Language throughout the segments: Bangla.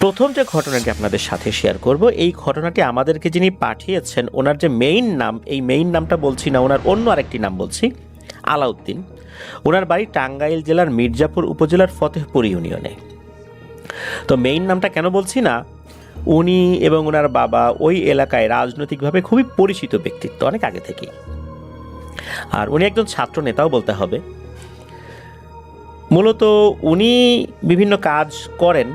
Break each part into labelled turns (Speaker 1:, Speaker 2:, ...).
Speaker 1: প্রথম যে ঘটনাটি আপনাদের সাথে শেয়ার করব, এই ঘটনাটি আমাদেরকে যিনি পাঠিয়েছেন ওনার যে মেইন নাম, এই মেইন নামটা বলছি না, ওনার অন্য আরেকটি নাম বলছি, আলাউদ্দিন। ওনার বাড়ি টাঙ্গাইল জেলার মির্জাপুর উপজেলার ফতেহপুর ইউনিয়নে। তো মেইন নামটা কেন বলছি না, উনি এবং ওনার বাবা ওই এলাকায় রাজনৈতিকভাবে খুবই পরিচিত ব্যক্তিত্ব অনেক আগে থেকেই, আর উনি একজন ছাত্র নেতাও বলতে হবে। মূলত উনি বিভিন্ন কাজ করেন।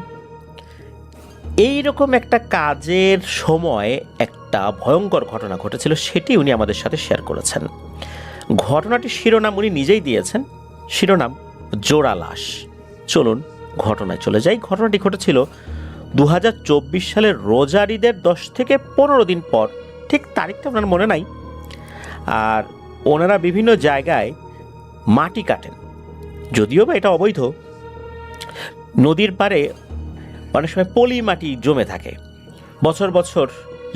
Speaker 1: এই রকম একটা কাজের সময় একটা ভয়ঙ্কর ঘটনা ঘটেছিল, সেটি উনি আমাদের সাথে শেয়ার করেছেন। ঘটনাটির শিরোনাম উনি নিজেই দিয়েছেন, শিরোনাম জোড়া লাশ। চলুন ঘটনায় চলে যাই। ঘটনাটি ঘটেছিল 2024 সালের রোজার ঈদের 10 থেকে 15 দিন পর, ঠিক তারিখটা ওনার মনে নাই। আর ওনারা বিভিন্ন জায়গায় মাটি কাটেন, যদিও বা এটা অবৈধ। নদীর পাড়ে অনেক সময় পলি মাটি জমে থাকে। বছর বছর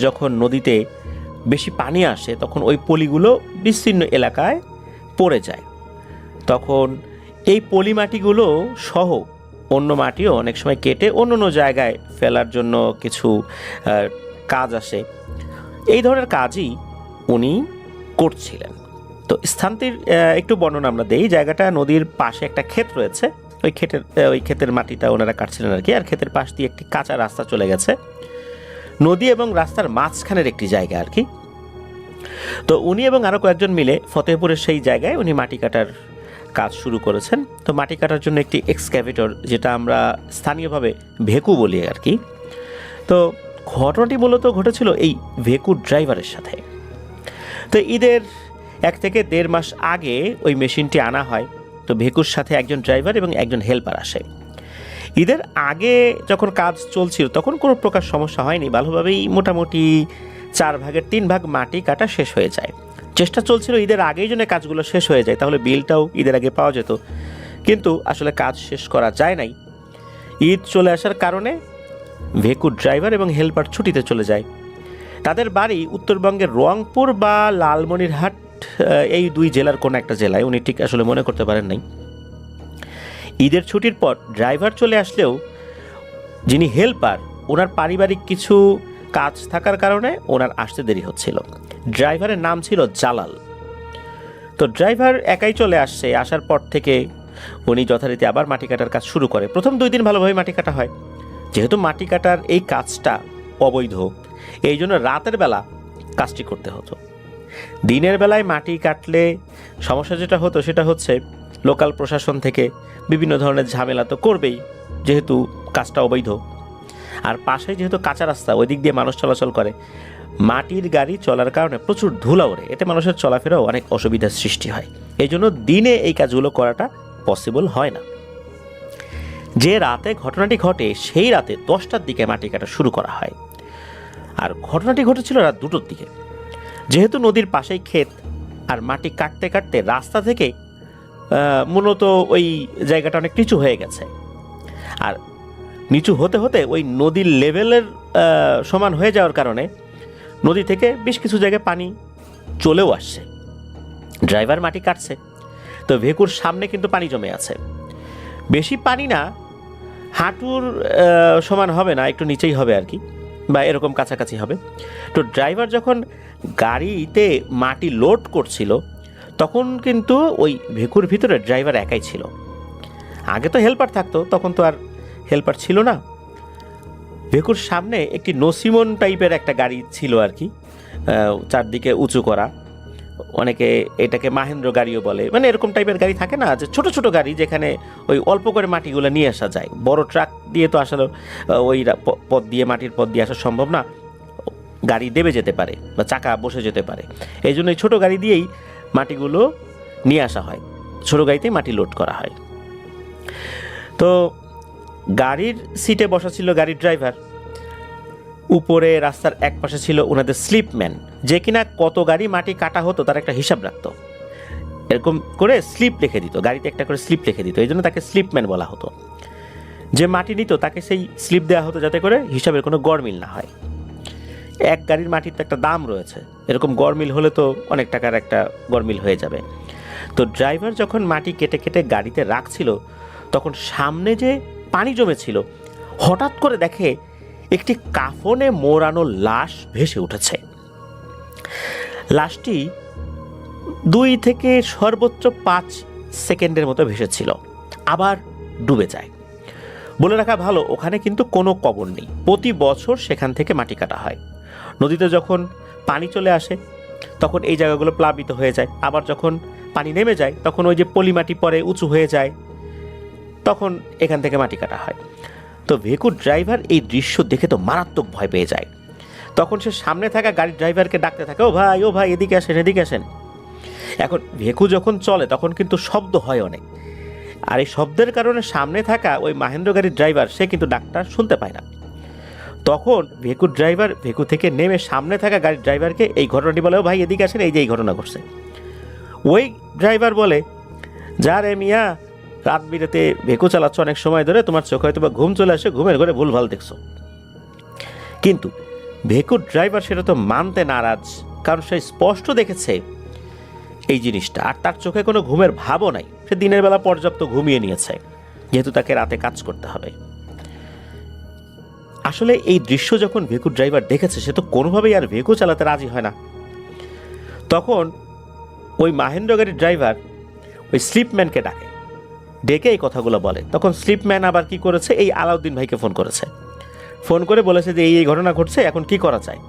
Speaker 1: যখন নদীতে বেশি পানি আসে তখন ওই পলিগুলো বিস্তীর্ণ এলাকায় পড়ে যায়। তখন এই পলি মাটিগুলো সহ অন্য মাটিও অনেক সময় কেটে অন্য অন্য জায়গায় ফেলার জন্য কিছু কাজ আসে। এই ধরনের কাজই উনি করছিলেন। তো স্থানটির একটু বর্ণনা আমরা দেই। জায়গাটা নদীর পাশে একটা ক্ষেত রয়েছে, ওই ক্ষেতের মাটিটা ওনারা কাটছিলেন আর কি। আর ক্ষেতের পাশ দিয়ে একটি কাঁচা রাস্তা চলে গেছে, নদী এবং রাস্তার মাঝখানের একটি জায়গা আর কি। তো উনি এবং আরও কয়েকজন মিলে ফতেহপুরের সেই জায়গায় উনি মাটি কাটার কাজ শুরু করেছেন। তো মাটি কাটার জন্য একটি এক্সক্যাভেটর, যেটা আমরা স্থানীয়ভাবে ভেকু বলি আর কি। তো ঘটনাটি মূলত ঘটেছিল এই ভেকুর ড্রাইভারের সাথে। তো ঈদের 1 থেকে 1.5 মাস আগে ওই মেশিনটি আনা হয়। তো ভেকুর সাথে একজন ড্রাইভার এবং একজন হেল্পার আসে। ঈদের আগে যখন কাজ চলছিল তখন কোনো প্রকার সমস্যা হয়নি, ভালোভাবেই মোটামুটি 4 ভাগের 3 ভাগ মাটি কাটা শেষ হয়ে যায়। চেষ্টা চলছিল ঈদের আগেই যেন কাজগুলো শেষ হয়ে যায়, তাহলে বিলটাও ঈদের আগে পাওয়া যেত। কিন্তু আসলে কাজ শেষ করা যায় নাই। ঈদ চলে আসার কারণে ভেকুর ড্রাইভার এবং হেল্পার ছুটিতে চলে যায়। তাদের বাড়ি উত্তরবঙ্গের রংপুর বা লালমনিরহাট, এই 2 জেলার কোনো একটা জেলায়, উনি ঠিক আসলে মনে করতে পারেন নাই। ঈদের ছুটির পর ড্রাইভার চলে আসলেও যিনি হেল্পার, ওনার পারিবারিক কিছু কাজ থাকার কারণে ওনার আসতে দেরি হচ্ছিল। ড্রাইভারের নাম ছিল জালাল। তো ড্রাইভার একাই চলে আসছে। আসার পর থেকে উনি যথারীতি আবার মাটি কাটার কাজ শুরু করে। প্রথম 2 দিন ভালোভাবে মাটি কাটা হয়। যেহেতু মাটি কাটার এই কাজটা অবৈধ, এই জন্য রাতের বেলা কাজটি করতে হতো। দিনের বেলায় মাটি কাটলে সমস্যা যেটা হতো সেটা হচ্ছে লোকাল প্রশাসন থেকে বিভিন্ন ধরনের ঝামেলা তো করবেই, যেহেতু কাজটা অবৈধ। আর পাশে যেহেতু কাঁচা রাস্তা, ওই দিক দিয়ে মানুষ চলাচল করে, মাটির গাড়ি চলার কারণে প্রচুর ধুলা ওড়ে, এতে মানুষের চলাফেরাও অনেক অসুবিধার সৃষ্টি হয়। এই জন্য দিনে এই কাজগুলো করাটা পসিবল হয় না। যে রাতে ঘটনাটি ঘটে সেই রাতে 10টার দিকে মাটি কাটা শুরু করা হয়। আর ঘটনাটি ঘটেছিল রাত 2টোর দিকে। যেহেতু নদীর পাশেই ক্ষেত, আর মাটি কাটতে কাটতে রাস্তা থেকে মূলত ওই জায়গাটা অনেক নিচু হয়ে গেছে। আর নিচু হতে হতে ওই নদীর লেভেলের সমান হয়ে যাওয়ার কারণে নদী থেকে বেশ কিছু জায়গায় পানি চলেও আসছে। ড্রাইভার মাটি কাটছে, তো ভেকুর সামনে কিন্তু পানি জমে আছে। বেশি পানি না, হাঁটুর সমান হবে না, একটু নিচেই হবে আর কি, বা এরকম কাছাকাছি হবে। তো ড্রাইভার যখন গাড়িতে মাটি লোড করছিল তখন কিন্তু ওই ভেকুর ভিতরে ড্রাইভার একাই ছিল। আগে তো হেল্পার থাকতো, তখন তো আর হেল্পার ছিল না। ভেকুর সামনে একটি নসিমন টাইপের একটা গাড়ি ছিল আর কি, চারদিকে উঁচু করা। অনেকে এটাকে মাহেন্দ্র গাড়িও বলে, মানে এরকম টাইপের গাড়ি থাকে না, যে ছোট ছোট গাড়ি যেখানে ওই অল্প করে মাটিগুলো নিয়ে আসা যায়। বড় ট্রাক দিয়ে তো আসলে ওই পথ দিয়ে, মাটির পথ দিয়ে আসা সম্ভব না, গাড়ি দেবে যেতে পারে বা চাকা বসে যেতে পারে। এই জন্য এই ছোটো গাড়ি দিয়েই মাটিগুলো নিয়ে আসা হয়, ছোটো গাড়িতেই মাটি লোড করা হয়। তো গাড়ির সিটে বসা ছিল গাড়ির ড্রাইভার, উপরে রাস্তার এক পাশে ছিল ওনাদের স্লিপম্যান, যে কিনা কত গাড়ি মাটি কাটা হতো তার একটা হিসাব রাখতো। এরকম করে স্লিপ লিখে দিত, গাড়িতে একটা করে স্লিপ লিখে দিত, এই জন্য তাকে স্লিপম্যান বলা হতো। যে মাটি নিত তাকে সেই স্লিপ দেওয়া হতো যাতে করে হিসাবের কোনো গড়মিল না হয়। এক গাড়ির মাটির তো একটা দাম রয়েছে, এরকম গড়মিল হলে তো অনেক টাকার একটা গড়মিল হয়ে যাবে। তো ড্রাইভার যখন মাটি কেটে কেটে গাড়িতে রাখছিল তখন সামনে যে পানি জমেছিল হঠাৎ করে দেখে একটি কাফনে মোড়ানো লাশ ভেসে উঠেছে। লাশটি 2 থেকে সর্বোচ্চ 5 সেকেন্ডের মতো ভেসেছিল, আবার ডুবে যায়। বলে রাখা ভালো, ওখানে কিন্তু কোনো কবর নেই। প্রতি বছর সেখান থেকে মাটি কাটা হয়। নদীতে যখন পানি চলে আসে তখন এই জায়গাগুলো প্লাবিত হয়ে যায়, আবার যখন পানি নেমে যায় তখন ওই যে পলি মাটি পরে উঁচু হয়ে যায়, তখন এখান থেকে মাটি কাটা হয়। তো ভেকুর ড্রাইভার এই দৃশ্য দেখে তো মারাত্মক ভয় পেয়ে যায়। তখন সে সামনে থাকা গাড়ির ড্রাইভারকে ডাকতে থাকে, ও ভাই এদিকে আসেন, এদিকে আসেন। এখন ভেকু যখন চলে তখন কিন্তু শব্দ হয় অনেক, আর এই শব্দের কারণে সামনে থাকা ওই মাহেন্দ্র গাড়ির ড্রাইভার সে কিন্তু ডাকটা শুনতে পায় না। তখন ভেকুর ড্রাইভার ভেকু থেকে নেমে সামনে থাকা গাড়ির ড্রাইভারকে এই ঘটনাটি বলে, ও ভাই এদিকে আসেন, এই যে এই ঘটনা ঘটছে। ওই ড্রাইভার বলে, যা রে মিয়া, রাত বিরেতে ভেকু চালাচ্ছ অনেক সময় ধরে, তোমার চোখে হয়তো বা ঘুম চলে আসে, ঘুমের ঘরে ভুলভাল দেখছো। কিন্তু ভেকুর ড্রাইভার সেটা তো মানতে নারাজ, কারণ সে স্পষ্ট দেখেছে এই জিনিসটা, আর তার চোখে কোনো ঘুমের ভাবও নাই। সে দিনের বেলা পর্যাপ্ত ঘুমিয়ে নিয়েছে, যেহেতু তাকে রাতে কাজ করতে হবে। আসলে এই দৃশ্য যখন ভেকুর ড্রাইভার দেখেছে, সে তো কোনোভাবেই আর ভেকু চালাতে রাজি হয় না। তখন ওই মাহেন্দ্র গাড়ির ড্রাইভার ওই স্লিপম্যানকে ডেকে এই কথাগুলো বলে। তখন স্লিপম্যান আবার কি করেছে, এই আলাউদ্দিন ভাইকে ফোন করেছে, ফোন করে বলেছে যে এই ঘটনা ঘটছে, এখন কি করা যায়।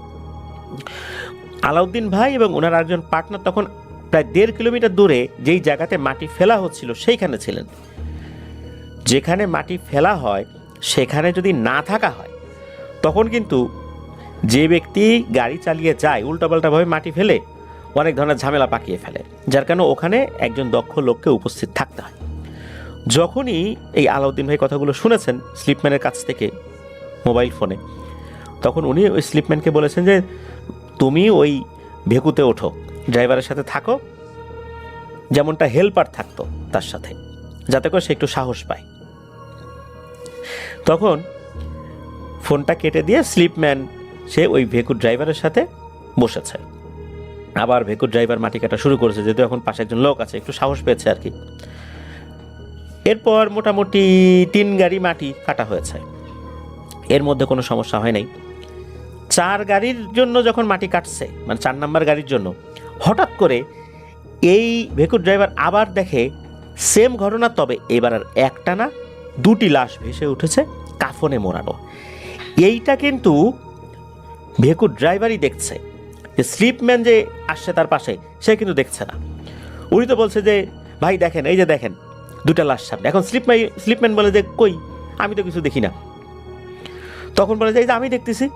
Speaker 1: আলাউদ্দিন ভাই এবং ওনার একজন পার্টনার তখন প্রায় 1.5 কিলোমিটার দূরে যেই জায়গাতে মাটি ফেলা হচ্ছিল সেইখানে ছিলেন। যেখানে মাটি ফেলা হয় সেখানে যদি না থাকা হয় তখন কিন্তু যে ব্যক্তি গাড়ি চালিয়ে যায় উল্টাপাল্টাভাবে মাটি ফেলে অনেক ধরনের ঝামেলা পাকিয়ে ফেলে, যার কারণে ওখানে একজন দক্ষ লোককে উপস্থিত থাকতে হয়। যখনই এই আলাউদ্দিন ভাই কথাগুলো শুনেছেন স্লিপম্যানের কাছ থেকে মোবাইল ফোনে, তখন উনি ওই স্লিপম্যানকে বলেছেন যে তুমি ওই ভেকুতে ওঠো, ড্রাইভারের সাথে থাকো, যেমনটা হেল্পার থাকতো তার সাথে, যাতে করে সে একটু সাহস পায়। তখন ফোনটা কেটে দিয়ে স্লিপম্যান সে ওই ভেকুর ড্রাইভারের সাথে বসেছে। আবার ভেকুর ড্রাইভার মাটি কাটা শুরু করেছে, যেহেতু এখন পাশে একজন লোক আছে, একটু সাহস পেয়েছে আর কি। এরপর মোটামুটি 3 গাড়ি মাটি কাটা হয়েছে, এর মধ্যে কোনো সমস্যা হয় নাই। 4 গাড়ির জন্য যখন মাটি কাটছে, মানে 4 নাম্বার গাড়ির জন্য, হঠাৎ করে এই ভেকুর ড্রাইভার আবার দেখে সেম ঘটনা, তবে এবার আর একটা না 2টি লাশ ভেসে উঠেছে কাফনে মোড়ানো। এইটা কিন্তু ভেকুর ড্রাইভারই দেখছে, যে স্লিপম্যান যে আসছে তার পাশে সে কিন্তু দেখছে না। উনি তো বলছে যে ভাই দেখেন, এই যে দেখেন 2টা লাশ সামনে। এখন স্লিপম্যান বলে যে কই, আমি তো কিছু দেখি না। তখন বলে যে এই যে আমি দেখতেছি।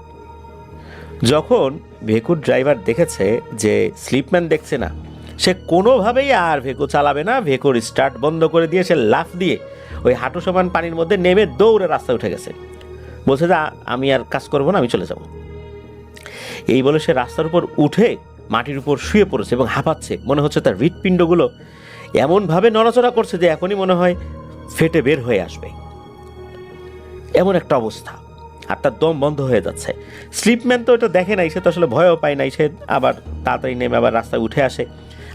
Speaker 1: যখন ভেকুর ড্রাইভার দেখেছে যে স্লিপম্যান দেখছে না, সে কোনোভাবেই আর ভেকু চালাবে না। ভেকুর স্টার্ট বন্ধ করে দিয়ে সে লাফ দিয়ে ওই হাঁটু সমান পানির মধ্যে নেমে দৌড়ে রাস্তায় উঠে গেছে। বলছে যে আমি আর কাজ করবো না, আমি চলে যাব। এই বলে সে রাস্তার উপর উঠে মাটির উপর শুয়ে পড়েছে এবং হাঁপাচ্ছে। মনে হচ্ছে তার হৃৎপিণ্ডগুলো এমনভাবে নড়াচড়া করছে যে এখনই মনে হয় ফেটে বের হয়ে আসবে, এমন একটা অবস্থা। আর তার দম বন্ধ হয়ে যাচ্ছে। স্লিপম্যান তো এটা দেখে নাই, সে তো আসলে ভয়ও পায় নাই। সে আবার তাড়াতাড়ি নেমে আবার রাস্তায় উঠে আসে।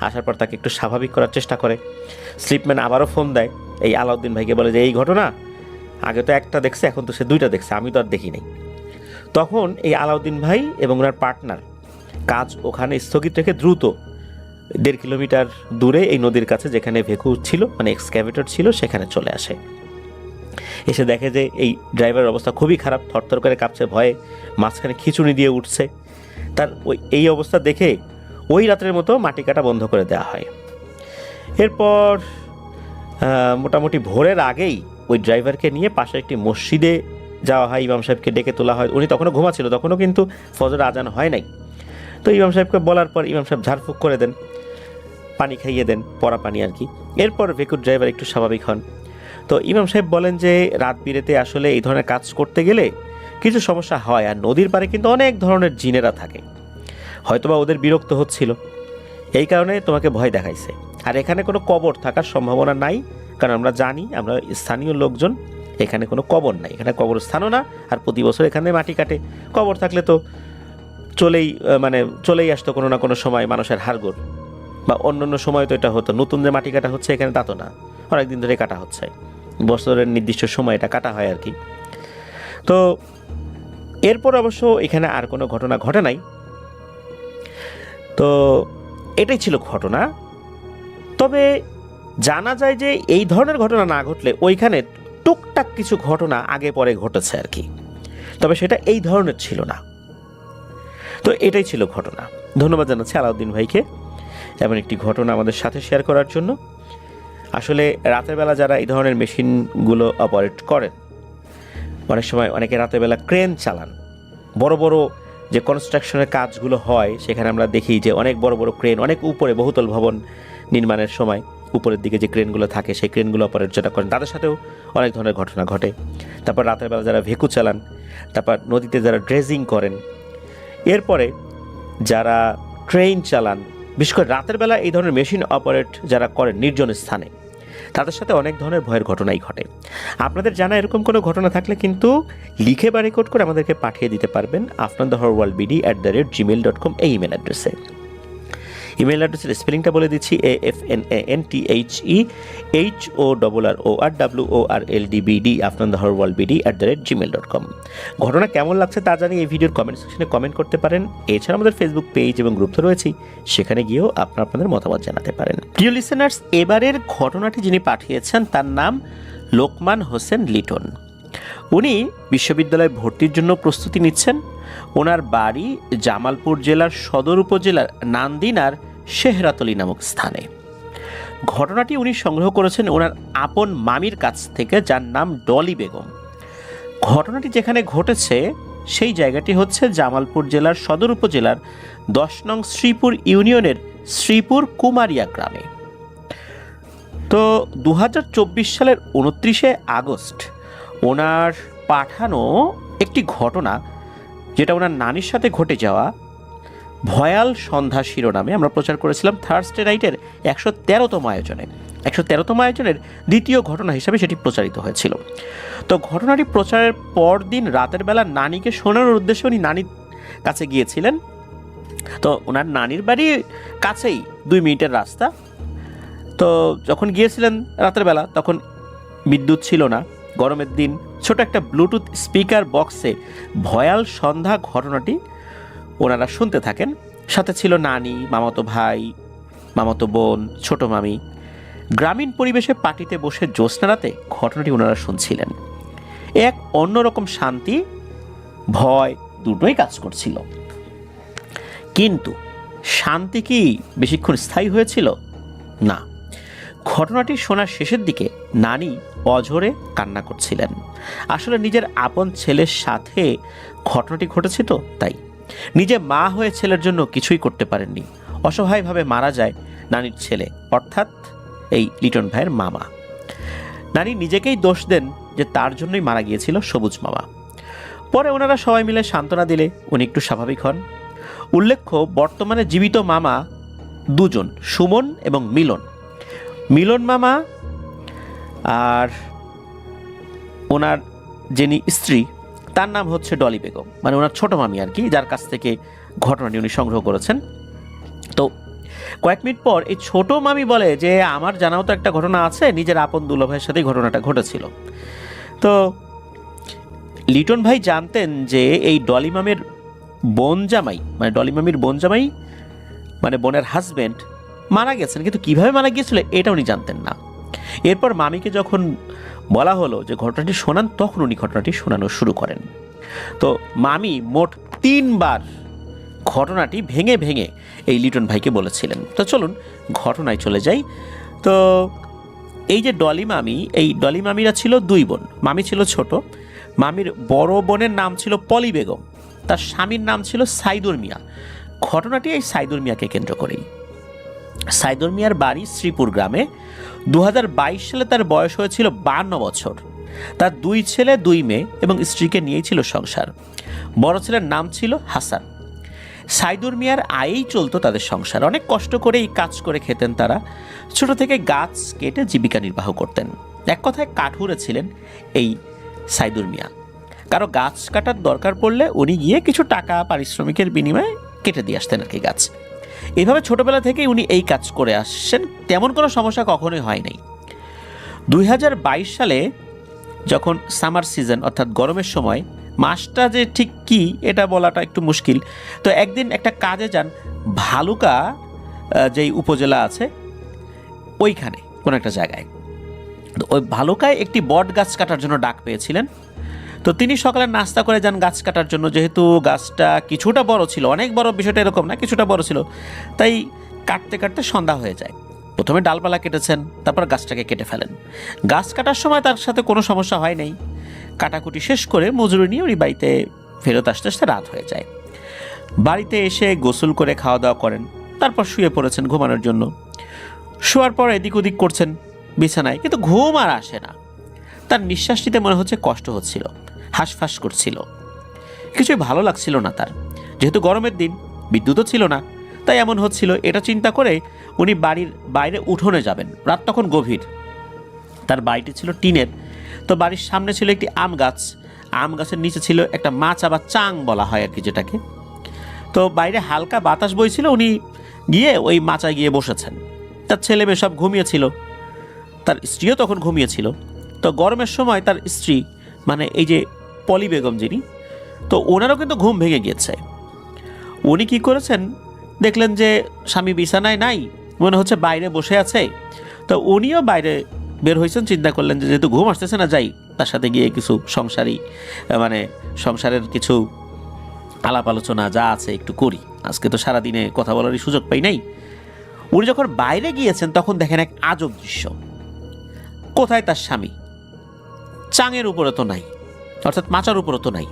Speaker 1: আসার পর তাকে একটু স্বাভাবিক করার চেষ্টা করে। স্লিপম্যান আবারও ফোন দেয় এই আলাউদ্দিন ভাইকে, বলে যে এই ঘটনা, আগে তো একটা দেখছে, এখন তো সে 2টা দেখছে, আমি তো আর দেখি নাই। তখন এই আলাউদ্দিন ভাই এবং ওনার পার্টনার কাজ ওখানে স্থগিত রেখে দ্রুত 1.5 কিলোমিটার দূরে এই নদীর কাছে যেখানে ভেকু ছিল, মানে এক্সক্যাভেটর ছিল, সেখানে চলে আসে। এসে দেখে যে এই ড্রাইভারের অবস্থা খুবই খারাপ, থরথর করে কাঁপছে, ভয়ে মাঝখানে খিঁচুনি দিয়ে উঠছে। তার এই অবস্থা দেখে ওই রাতের মতো মাটি কাটা বন্ধ করে দেওয়া হয়। এরপর মোটামুটি ভোরের আগেই ওই ড্রাইভারকে নিয়ে পাশে একটি মসজিদে যাওয়া হয়। ইমাম সাহেবকে ডেকে তোলা হয়। উনি তখনও ঘুমাচ্ছিল, তখনও কিন্তু ফজর আজান হয় নাই। তো ইমাম সাহেবকে বলার পর ইমাম সাহেব ঝাড়ফুঁক করে দেন, পানি খাইয়ে দেন, পরা পানি আর কি। এরপর ভেকুর ড্রাইভার একটু স্বাভাবিক হন। তো ইমাম সাহেব বলেন যে রাত বিরেতে আসলে এই ধরনের কাজ করতে গেলে কিছু সমস্যা হয়, আর নদীর পাড়ে কিন্তু অনেক ধরনের জিনেরা থাকে, হয়তোবা ওদের বিরক্ত হচ্ছিল, এই কারণে তোমাকে ভয় দেখাইছে। আর এখানে কোনো কবর থাকার সম্ভাবনা নাই, কারণ আমরা জানি, আমরা স্থানীয় লোকজন, এখানে কোনো কবর নাই, এখানে কবরস্থানও না। আর প্রতি বছর এখানে মাটি কাটে, কবর থাকলে তো চলেই আসতো কোনো না কোনো সময় মানুষের হাড়গোড়, বা অন্য সময় তো এটা হতো। নতুন যে মাটি কাটা হচ্ছে এখানে তা তো না, অনেকদিন ধরে কাটা হচ্ছে, বছরের নির্দিষ্ট সময় এটা কাটা হয় আর কি। তো এরপর অবশ্য এখানে আর কোনো ঘটনা ঘটে নাই। তো এটাই ছিল ঘটনা। তবে জানা যায় যে এই ধরনের ঘটনা না ঘটলে ওইখানে টুকটাক কিছু ঘটনা আগে পরে ঘটেছে আর কি, তবে সেটা এই ধরনের ছিল না। তো এটাই ছিল ঘটনা। ধন্যবাদ জানাচ্ছি আলাউদ্দিন ভাইকে এমন একটি ঘটনা আমাদের সাথে শেয়ার করার জন্য। আসলে রাতের বেলা যারা এই ধরনের মেশিনগুলো অপারেট করেন, অনেক সময় অনেকে রাতের বেলা ক্রেন চালান। বড় বড় যে কনস্ট্রাকশনের কাজগুলো হয় সেখানে আমরা দেখি যে অনেক বড় বড় ক্রেন, অনেক উপরে বহুতল ভবন নির্মাণের সময় উপরের দিকে যে ক্রেনগুলো থাকে সেই ক্রেনগুলো অপারেট যারা করেন তাদের সাথেও অনেক ধরনের ঘটনা ঘটে। তারপর রাতের বেলা যারা ভেকু চালান, তারপর নদীতে যারা ড্রেজিং করেন, এরপরে যারা ট্রেন চালান, বিশেষ করে রাতের বেলা এই ধরনের মেশিন অপারেট যারা করেন নির্জন স্থানে, তাদের সাথে অনেক ধরনের ভয়ের ঘটনাই ঘটে। আপনাদের জানা এরকম কোনো ঘটনা থাকলে কিন্তু লিখে বা রেকর্ড করে আমাদেরকে পাঠিয়ে দিতে পারবেন afnanthehorworldbd@gmail.com এই ইমেল অ্যাড্রেসে। ইমেল অ্যাড্রেসের স্পেলিংটা বলে দিচ্ছি, AFNANTHEHORRORWORLDBD afnanthehorworldbd@gmail.com। ঘটনা কেমন লাগছে তা জানিয়ে এই ভিডিওর কমেন্ট সেকশনে কমেন্ট করতে পারেন। এছাড়া আমাদের ফেসবুক পেজ এবং গ্রুপ তো রয়েছেই, সেখানে গিয়েও আপনাদের মতামত জানাতে পারেন। প্রিয় লিসেনার্স, এবারের ঘটনাটি যিনি পাঠিয়েছেন তার নাম লোকমান হোসেন লিটন। উনি বিশ্ববিদ্যালয়ে ভর্তির জন্য প্রস্তুতি নিচ্ছেন। ওনার বাড়ি জামালপুর জেলার সদর উপজেলার নান্দিনার শেহরাতলি নামক স্থানে। ঘটনাটি উনি সংগ্রহ করেছেন ওনার আপন মামির কাছ থেকে, যার নাম ডলি বেগম। ঘটনাটি যেখানে ঘটেছে সেই জায়গাটি হচ্ছে জামালপুর জেলার সদর উপজেলার 10 নং শ্রীপুর ইউনিয়নের শ্রীপুর কুমারিয়া গ্রামে। তো 2024 সালের 29শে আগস্ট ওনার পাঠানো একটি ঘটনা, যেটা ওনার নানির সাথে ঘটে যাওয়া, ভয়াল সন্ধ্যা শিরোনামে আমরা প্রচার করেছিলাম থার্সডে নাইটের 113তম আয়োজনে। 113তম আয়োজনের দ্বিতীয় ঘটনা হিসাবে সেটি প্রচারিত হয়েছিল। তো ঘটনাটি প্রচারের পর দিন রাতের বেলা নানিকে শোনানোর উদ্দেশ্যে উনি নানির কাছে গিয়েছিলেন। তো ওনার নানির বাড়ি কাছেই 2 মিনিটের রাস্তা। তো যখন গিয়েছিলেন রাতের বেলা তখন বিদ্যুৎ ছিল না, গরমের দিন। ছোট একটা ব্লুটুথ স্পিকার বক্সে ভয়াল সন্ধ্যা ঘটনাটি ওনারা শুনতে থাকেন। সাথে ছিল নানি, মামাতো ভাই, মামাতো বোন, ছোট মামি। গ্রামীণ পরিবেশে পার্টিতে বসে জ্যোৎস্না রাতে ঘটনাটি ওনারা শুনছিলেন। এক অন্যরকম শান্তি, ভয় দুটোই কাজ করছিল। কিন্তু শান্তি কি বেশিক্ষণ স্থায়ী হয়েছিল? না। ঘটনাটি শোনার শেষের দিকে নানি অঝরে কান্না করছিলেন। আসলে নিজের আপন ছেলের সাথে ঘটনাটি ঘটেছে, তো তাই নিজে মা হয়ে ছেলের জন্য কিছুই করতে পারেননি। অসহায়ভাবে মারা যায় নানির ছেলে, অর্থাৎ এই লিটন ভাইয়ের মামা। নানি নিজেকেই দোষ দেন যে তার জন্যই মারা গিয়েছিল সবুজ মামা। পরে ওনারা সবাই মিলে সান্ত্বনা দিলে উনি একটু স্বাভাবিক হন। উল্লেখ্য, বর্তমানে জীবিত মামা 2 জন, সুমন এবং মিলন। মিলন মামা আর ওনার যিনি স্ত্রী তার নাম হচ্ছে ডলি বেগম, মানে ওনার ছোট মামি আর কি, যার কাছ থেকে ঘটনাটি উনি সংগ্রহ করেছেন। তো কয়েক মিনিট পর এই ছোট মামি বলে যে আমার জানাও তো একটা ঘটনা আছে, নিজের আপন দুলাভাইয়ের সাথেই ঘটনাটা ঘটেছিল। তো লিটন ভাই জানতেন যে এই ডলি মামির বোন জামাই, মানে ডলি মামির বোন জামাই মানে বোনের হাজবেন্ড মারা গেছেন, কিন্তু কিভাবে মারা গিয়েছিল এটা উনি জানতেন না। এরপর মামিকে যখন বলা হলো যে ঘটনাটি শোনান, তখন উনি ঘটনাটি শোনানো শুরু করেন। তো মামি মোট 3 বার ঘটনাটি ভেঙে ভেঙে এই লিটন ভাইকে বলেছিলেন। তো চলুন ঘটনায় চলে যাই। তো এই যে ডলি মামি, এই ডলি মামিরা ছিল 2 বোন। মামি ছিল ছোট। মামির বড় বোনের নাম ছিল পলি বেগম, তার স্বামীর নাম ছিল সাইদুর মিয়া। ঘটনাটি এই সাইদুর মিয়াকে কেন্দ্র করেই। সাইদুর মিয়ার বাড়ি শ্রীপুর গ্রামে। 2022 সালে তার বয়স হয়েছিল 52 বছর। তার 2 ছেলে 2 মেয়ে এবং স্ত্রীকে নিয়েই ছিল সংসার। বড় ছেলের নাম ছিল হাসান। সাইদুর মিয়ার আয়েই চলতো তাদের সংসার। অনেক কষ্ট করে এই কাজ করে খেতেন তারা। ছোট থেকে গাছ কেটে জীবিকা নির্বাহ করতেন। এক কথায় কাঠুরে ছিলেন এই সাইদুর মিয়া। কারো গাছ কাটার দরকার পড়লে উনি গিয়ে কিছু টাকা পারিশ্রমিকের বিনিময়ে কেটে দিয়ে আসতেন আর কি গাছ। এইভাবে ছোটবেলা থেকেই উনি এই কাজ করে আসছেন, তেমন কোনো সমস্যা কখনোই হয় নাই। 2022 সালে যখন সামার সিজন অর্থাৎ গরমের সময় মাসটা যে ঠিক কি এটা বলাটা একটু মুশকিল। তো একদিন একটা কাজে যান ভালুকা, যেই উপজেলা আছে ওইখানে কোনো একটা জায়গায়। তো ওই ভালুকায় একটি বট গাছ কাটার জন্য ডাক পেয়েছিলেন। তো তিনি সকালে নাস্তা করে যান গাছ কাটার জন্য, যেহেতু গাছটা কিছুটা বড় ছিল, অনেক বড় বিষয়টা এরকম না, কিছুটা বড় ছিল, তাই কাটতে কাটতে সন্ধ্যা হয়ে যায়। প্রথমে ডালপালা কেটেছেন, তারপর গাছটাকে কেটে ফেলেন। গাছ কাটার সময় তার সাথে কোনো সমস্যা হয় নাই। কাটাকুটি শেষ করে মজুরি নিয়ে উনি বাড়িতে ফেরত আসতে আসতে রাত হয়ে যায়। বাড়িতে এসে গোসল করে খাওয়া দাওয়া করেন, তারপর শুয়ে পড়েছেন ঘুমানোর জন্য। শোয়ার পর এদিক ওদিক করছেন বিছানায়, কিন্তু ঘুম আর আসে না। তার নিঃশ্বাস নিতে মনে হচ্ছে কষ্ট হচ্ছিল, হাঁসফাঁস করছিল, কিছুই ভালো লাগছিল না তার। যেহেতু গরমের দিন, বিদ্যুৎও ছিল না, তাই এমন হচ্ছিল। এটা চিন্তা করে উনি বাড়ির বাইরে উঠোনে যাবেন। রাত তখন গভীর, তার বাড়িটি ছিল টিনের। তো বাড়ির সামনে ছিল একটি আম গাছ, আম গাছের নিচে ছিল একটা মাচা বা চাং বলা হয় আর কি যেটাকে। তো বাইরে হালকা বাতাস বইছিল, উনি গিয়ে ওই মাচায় গিয়ে বসেছেন। তার ছেলে মেয়ে সব ঘুমিয়েছিল, তার স্ত্রীও তখন ঘুমিয়েছিল। তো গরমের সময় তার স্ত্রী, মানে এই যে পলি বেগম যিনি, তো ওনারও কিন্তু ঘুম ভেঙে গিয়েছে। উনি কি করেছেন, দেখলেন যে স্বামী বিছানায় নাই, মনে হচ্ছে বাইরে বসে আছে। তো উনিও বাইরে বের হয়েছেন, চিন্তা করলেন যে যেহেতু ঘুম আসতেছে না, যাই তার সাথে গিয়ে কিছু সংসারের কিছু আলাপ আলোচনা যা আছে একটু করি, আজকে তো সারাদিনে কথা বলারই সুযোগ পাই নাই। উনি যখন বাইরে গিয়েছেন তখন দেখেন এক আজব দৃশ্য। কোথায় তার স্বামী? চাঙের উপরে তো নাই, অর্থাৎ মাচার উপরে তো নাই।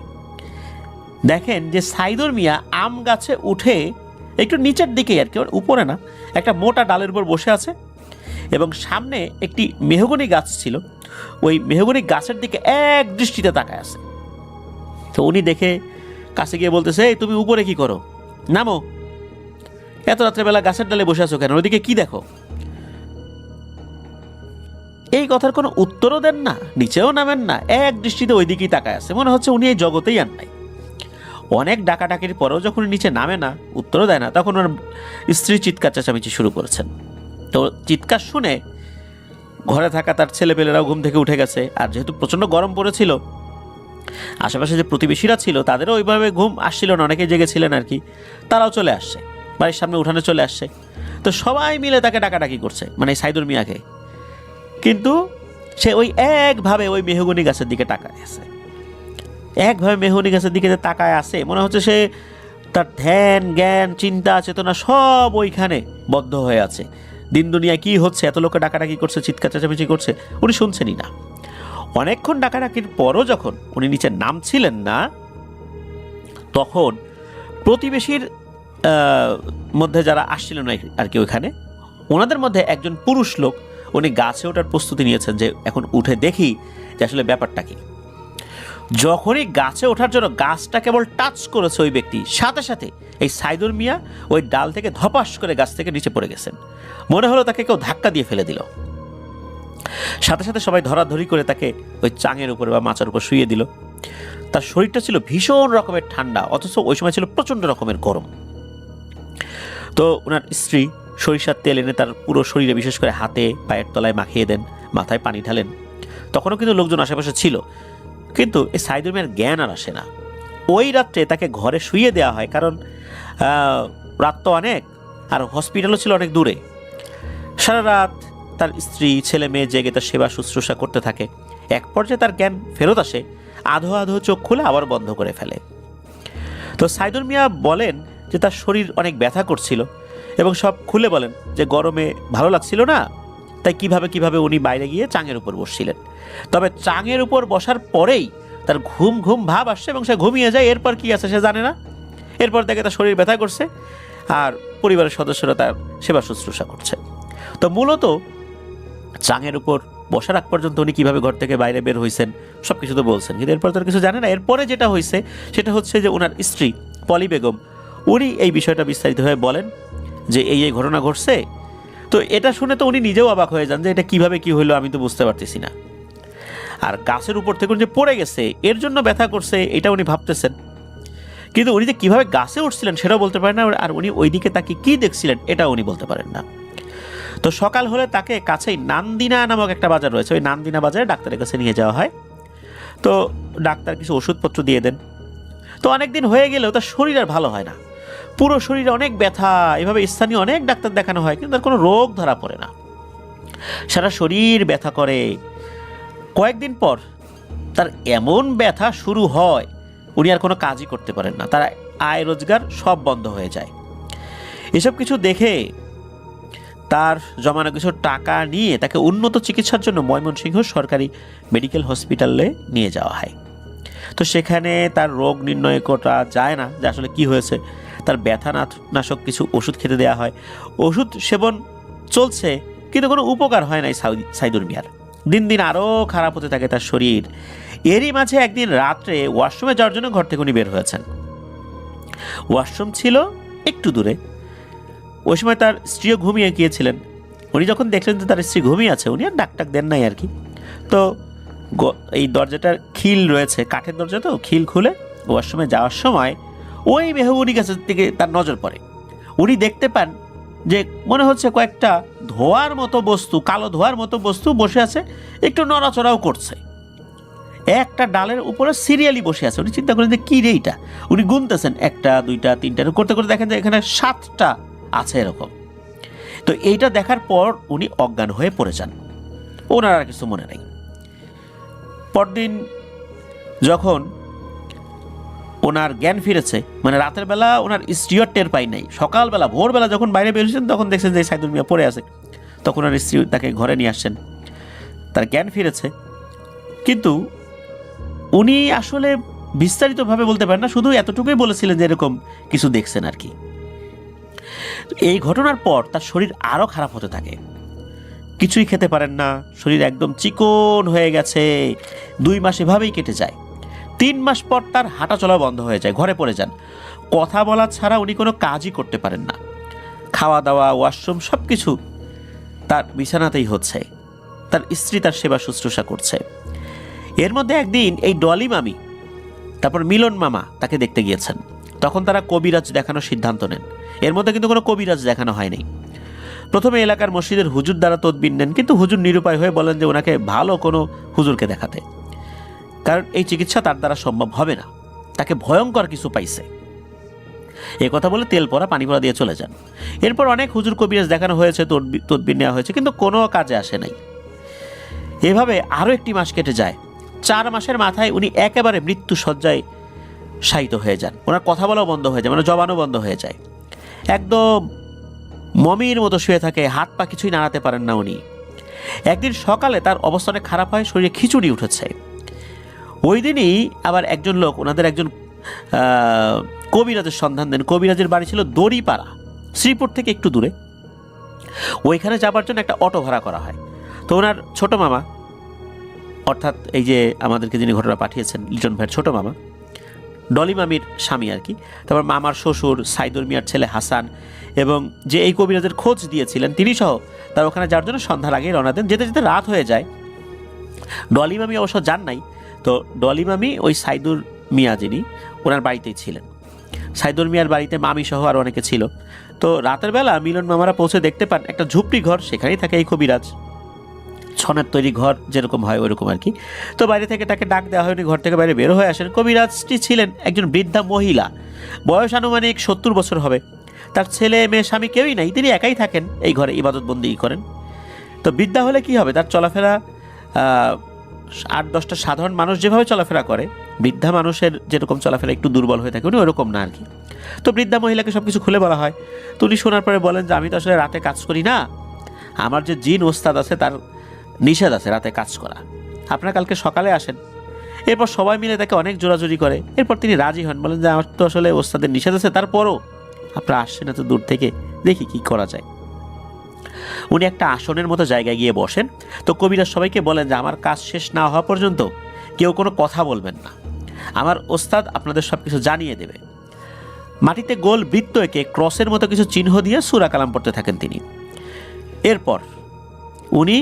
Speaker 1: দেখেন যে সাইদুর মিয়া আম গাছে উঠে একটু নিচের দিকে আর কি, উপরে না, একটা মোটা ডালের উপর বসে আছে, এবং সামনে একটি মেহগনি গাছ ছিল, ওই মেহগনি গাছের দিকে এক দৃষ্টিতে তাকায় আছে। তো উনি দেখে কাছে গিয়ে বলতেছে, এই তুমি উপরে কি করো, নামো, এত রাত্রেবেলা গাছের ডালে বসে আছো কেন, ওইদিকে কি দেখো? এই কথার কোনো উত্তরও দেন না, নিচেও নামেন না, এক দৃষ্টিতে ওই দিকেই তাকায় আছে। মনে হচ্ছে উনি এই জগতেই আর নাই। অনেক ডাকাডাকির পরেও যখন নিচে নামে না, উত্তরও দেয় না, তখন ওর স্ত্রী চিৎকার চেঁচামেচি শুরু করেছেন। তো চিৎকার শুনে ঘরে থাকা তার ছেলেপেলেরাও ঘুম থেকে উঠে গেছে। আর যেহেতু প্রচণ্ড গরম পড়েছিল, আশেপাশে যে প্রতিবেশীরা ছিল তাদেরও ওইভাবে ঘুম আসছিল না, অনেকে জেগেছিলেন আর কি, তারাও চলে আসছে, বাড়ির সামনে উঠানে চলে আসছে। তো সবাই মিলে তাকে ডাকাডাকি করছে, মানে সাইদুর মিয়াকে। কিন্তু সে ওই একভাবে ওই মেহগনি গাছের দিকে তাকায় আছে, একভাবে মেহগনি গাছের দিকে যে তাকায় আছে, মনে হচ্ছে সে, তার ধ্যান জ্ঞান চিন্তা চেতনা সব ওইখানে বদ্ধ হয়ে আছে। দিন দুনিয়া কি হচ্ছে, এত লোকে ডাকাডাকি করছে, চিৎকার চেঁচামেচি করছে, উনি শুনছেনই না। অনেকক্ষণ ডাকাডাকির পরও যখন উনি নিচে নামছিলেন না, তখন প্রতিবেশীর মধ্যে যারা আসছিলেন আর কি ওইখানে, ওনাদের মধ্যে একজন পুরুষ লোক, উনি গাছে ওঠার প্রস্তুতি নিয়েছেন যে এখন উঠে দেখি যে আসলে ব্যাপারটা কি। যখনই গাছে ওঠার জন্য গাছটা কেবল টাচ করেছে ওই ব্যক্তি, সাথে সাথে এই সাইদুর মিয়া ওই ডাল থেকে ধপাস করে গাছ থেকে নিচে পড়ে গেছেন। মনে হলো তাকে কেউ ধাক্কা দিয়ে ফেলে দিল। সাথে সাথে সবাই ধরাধরি করে তাকে ওই চাঙের উপরে বা মাচার উপর শুইয়ে দিল। তার শরীরটা ছিল ভীষণ রকমের ঠান্ডা, অথচ ওই সময় ছিল প্রচণ্ড রকমের গরম। তো ওনার স্ত্রী সরিষার তেল এনে তার পুরো শরীরে, বিশেষ করে হাতে পায়ের তলায় মাখিয়ে দেন, মাথায় পানি ঢালেন। তখনও কিন্তু লোকজন আশেপাশে ছিল, কিন্তু এই সাইদুর মিয়ার জ্ঞান আর আসে না। ওই রাত্রে তাকে ঘরে শুইয়ে দেওয়া হয়, কারণ রাত তো অনেক, আর হসপিটালও ছিল অনেক দূরে। সারা রাত তার স্ত্রী ছেলে মেয়ে জেগে তার সেবা শুশ্রূষা করতে থাকে। এক পর্যায়ে তার জ্ঞান ফেরত আসে, আধো আধো চোখ খুলে আবার বন্ধ করে ফেলে। তো সাইদুর মিয়া বলেন যে তার শরীর অনেক ব্যথা করছিল, এবং সব খুলে বলেন যে গরমে ভালো লাগছিল না, তাই কিভাবে উনি বাইরে গিয়ে চাঙের উপর বসছিলেন। তবে চাঙের উপর বসার পরেই তার ঘুম ঘুম ভাব আসছে এবং সে ঘুমিয়ে যায়। এরপর কি আছে সে জানে না। এরপর দেখে তার শরীর ব্যথা করছে, আর পরিবারের সদস্যরা তার সেবা শুশ্রূষা করছে। তো মূলত চাঙের উপর বসার আগ পর্যন্ত উনি কীভাবে ঘর থেকে বাইরে বের হয়েছেন সব কিছু তো বলছেন, কিন্তু এরপর তার কিছু জানে না। এরপরে যেটা হয়েছে সেটা হচ্ছে যে ওনার স্ত্রী পলি বেগম, উনি এই বিষয়টা বিস্তারিতভাবে বলেন যে এই ঘটনা ঘটছে। তো এটা শুনে তো উনি নিজেও অবাক হয়ে যান যে এটা কিভাবে কি হইলো, আমি তো বুঝতে পারতেছি না। আর গাছের উপর থেকে যে পড়ে গেছে এর জন্য ব্যথা করছে এটা উনি ভাবতেছেন, কিন্তু উনি যে কীভাবে গাছে উঠছিলেন সেটাও বলতে পারেন না। আর উনি ওইদিকে তাকে কী দেখছিলেন এটাও উনি বলতে পারেন না। তো সকাল হলে তাকে কাছেই নান্দিনা নামক একটা বাজার রয়েছে, ওই নান্দিনা বাজারে ডাক্তারের কাছে নিয়ে যাওয়া হয়। তো ডাক্তার কিছু ওষুধপত্র দিয়ে দেন। তো অনেক দিন হয়ে গেলেও তার শরীর আর ভালো হয় না, পুরো শরীরে অনেক ব্যথা। এভাবে স্থানীয় অনেক ডাক্তার দেখানো হয়, কিন্তু তার কোনো রোগ ধরা পড়ে না, সারা শরীর ব্যথা করে। কয়েকদিন পর তার এমন ব্যথা শুরু হয়, উনি আর কোনো কাজই করতে পারেন না, তার আয় রোজগার সব বন্ধ হয়ে যায়। এসব কিছু দেখে তার জমানো কিছু টাকা নিয়ে তাকে উন্নত চিকিৎসার জন্য ময়মনসিংহ সরকারি মেডিকেল হসপিটালে নিয়ে যাওয়া হয়। তো সেখানে তার রোগ নির্ণয় করা যায় না যে আসলে কি হয়েছে। তার ব্যথা নাশক কিছু ওষুধ খেতে দেওয়া হয়, ওষুধ সেবন চলছে, কিন্তু কোনো উপকার হয় নাই সাইদুর মিয়ার। দিন দিন আরও খারাপ হতে থাকে তার শরীর। এরই মাঝে একদিন রাত্রে ওয়াশরুমে যাওয়ার জন্য ঘর থেকে উনি বের হয়েছেন। ওয়াশরুম ছিল একটু দূরে। ওই সময় তার স্ত্রীও ঘুমিয়ে গিয়েছিলেন। উনি যখন দেখলেন যে তার স্ত্রী ঘুমিয়ে আছে, উনি আর ডাক দেন নাই আর কি। তো এই দরজাটার খিল রয়েছে, কাঠের দরজা, তো খিল খুলে ওয়াশরুমে যাওয়ার সময় ওই মেহবুনি গাছের দিকে তার নজর পড়ে। উনি দেখতে পান যে মনে হচ্ছে কয়েকটা ধোয়ার মতো বস্তু, কালো ধোয়ার মতো বস্তু বসে আছে, একটু নড়াচড়াও করছে। একটা ডালের উপরে সিরিয়ালি বসে আছে। উনি চিন্তা করেন যে কী রে এইটা। উনি গুনতেছেন, 1টা 2টা 3টা করতে করতে দেখেন যে এখানে 7টা আছে এরকম। তো এইটা দেখার পর উনি অজ্ঞান হয়ে পড়ে যান, ওনার আর কিছু মনে নেই। পরদিন যখন ওনার জ্ঞান ফিরেছে, মানে রাতের বেলা ওনার স্ত্রীও টের পাই নাই, সকালবেলা ভোরবেলা যখন বাইরে বেরিয়েছেন তখন দেখছেন যে সাইদুর মিয়া পড়ে আছে। তখন ওনার স্ত্রী তাকে ঘরে নিয়ে আসছেন, তার জ্ঞান ফিরেছে। কিন্তু উনি আসলে বিস্তারিতভাবে বলতে পারেন না, শুধু এতটুকুই বলেছিলেন যে এরকম কিছু দেখছেন আর কি। এই ঘটনার পর তার শরীর আরও খারাপ হতে থাকে, কিছুই খেতে পারেন না, শরীর একদম চিকন হয়ে গেছে। 2 মাস এভাবেই কেটে যায়। 3 মাস পর তার হাঁটা চলা বন্ধ হয়ে যায়, ঘরে পড়ে যান। কথা বলা ছাড়া উনি কোনো কাজই করতে পারেন না। খাওয়া দাওয়া, ওয়াশরুম সব কিছু তার বিছানাতেই হচ্ছে। তার স্ত্রী তার সেবা শুশ্রূষা করছে। এর মধ্যে একদিন এই ডলি মামি, তারপর মিলন মামা তাকে দেখতে গিয়েছেন। তখন তারা কবিরাজ দেখানোর সিদ্ধান্ত নেন। এর মধ্যে কিন্তু কোনো কবিরাজ দেখানো হয়নি। প্রথমে এলাকার মসজিদের হুজুর দ্বারা তদবির নেন, কিন্তু হুজুর নিরুপায় হয়ে বলেন যে ওনাকে ভালো কোনো হুজুরকে দেখাতে, কারণ এই চিকিৎসা তার দ্বারা সম্ভব হবে না, তাকে ভয়ঙ্কর কিছু পাইছে। এ কথা বলে তেল পড়া পানি পড়া দিয়ে চলে যান। এরপর অনেক হুজুর কবিরাজ দেখানো হয়েছে, তদবির নেওয়া হয়েছে, কিন্তু কোনো কাজে আসে নাই। এভাবে আরও 1টি মাস কেটে যায়। 4 মাসের মাথায় উনি একেবারে মৃত্যু শয্যায় শায়িত হয়ে যান। ওনার কথা বলাও বন্ধ হয়ে যায়, মানে জবানও বন্ধ হয়ে যায়। একদম মমির মতো শুয়ে থাকে, হাত পা কিছুই নাড়াতে পারেন না উনি। একদিন সকালে তার অবস্থা অনেক খারাপ হয়, শরীরে খিচুড়ি উঠেছে। ওই দিনই আবার একজন লোক, ওনাদের একজন কবিরাজের সন্ধান দেন। কবিরাজের বাড়ি ছিল দড়িপাড়া, শ্রীপুর থেকে একটু দূরে। ওইখানে যাবার জন্য একটা অটো ভাড়া করা হয়। তো ওনার ছোট মামা, অর্থাৎ এই যে আমাদেরকে যিনি ঘটনা পাঠিয়েছেন লিটন ভাইয়ের ছোট মামা, ডলি মামির স্বামী আর কি, তারপর মামার শ্বশুর সাইদুর মিয়ার ছেলে হাসান, এবং যে এই কবিরাজের খোঁজ দিয়েছিলেন তিনি সহ তার ওখানে যাওয়ার জন্য সন্ধ্যার আগেই রওনা দেন। যেতে যেতে রাত হয়ে যায়। ডলি মামি অবশ্য যান নাই। তো ডলি মামি ওই সাইদুর মিয়া যিনি, ওনার বাড়িতেই ছিলেন। সাইদুর মিয়ার বাড়িতে মামি সহ আর অনেকে ছিল। তো রাতের বেলা মিলন মামারা পৌঁছে দেখতে পান একটা ঝুপড়ি ঘর, সেখানেই থাকে এই কবিরাজ। ছনের তৈরি ঘর যেরকম হয় ওইরকম আর কি। তো বাইরে থেকে তাকে ডাক দেওয়া হয়নি, ঘর থেকে বাইরে বের হয়ে আসেন। কবিরাজটি ছিলেন একজন বৃদ্ধা মহিলা, বয়স আনুমানিক 70 বছর হবে। তার ছেলে মেয়ে স্বামী কেউই নাই, তিনি একাই থাকেন এই ঘরে, ইবাদতবন্দি করেন। তো বৃদ্ধা হলে কি হবে, তার চলাফেরা 8-10টা সাধারণ মানুষ যেভাবে চলাফেরা করে, বৃদ্ধা মানুষের যেরকম চলাফেরা একটু দুর্বল হয়ে থাকে, উনি ওরকম না আর কি। তো বৃদ্ধা মহিলাকে সব কিছু খুলে বলা হয়। তো উনি শোনার পরে বলেন যে আমি তো আসলে রাতে কাজ করি না, আমার যে জিন ওস্তাদ আছে তার নিষেধ আছে রাতে কাজ করা, আপনারা কালকে সকালে আসেন। এরপর সবাই মিলে তাকে অনেক জোরাজুরি করে। এরপর তিনি রাজি হন, বলেন যে আমার তো আসলে ওস্তাদের নিষেধ আছে, তারপরও আপনারা আসছেন এত দূর থেকে, দেখি কি করা যায়। উনি একটা আসনের মতো জায়গায় গিয়ে বসেন। তো কবিরাজ সবাইকে বলেন যে আমার কাজ শেষ না হওয়া পর্যন্ত কেউ কোনো কথা বলবেন না, আমার ওস্তাদ আপনাদের সব কিছু জানিয়ে দেবে। মাটিতে গোল বৃত্ত এঁকে ক্রসের মতো কিছু চিহ্ন দিয়ে সূরা কালাম পড়তে থাকেন তিনি। এরপর উনি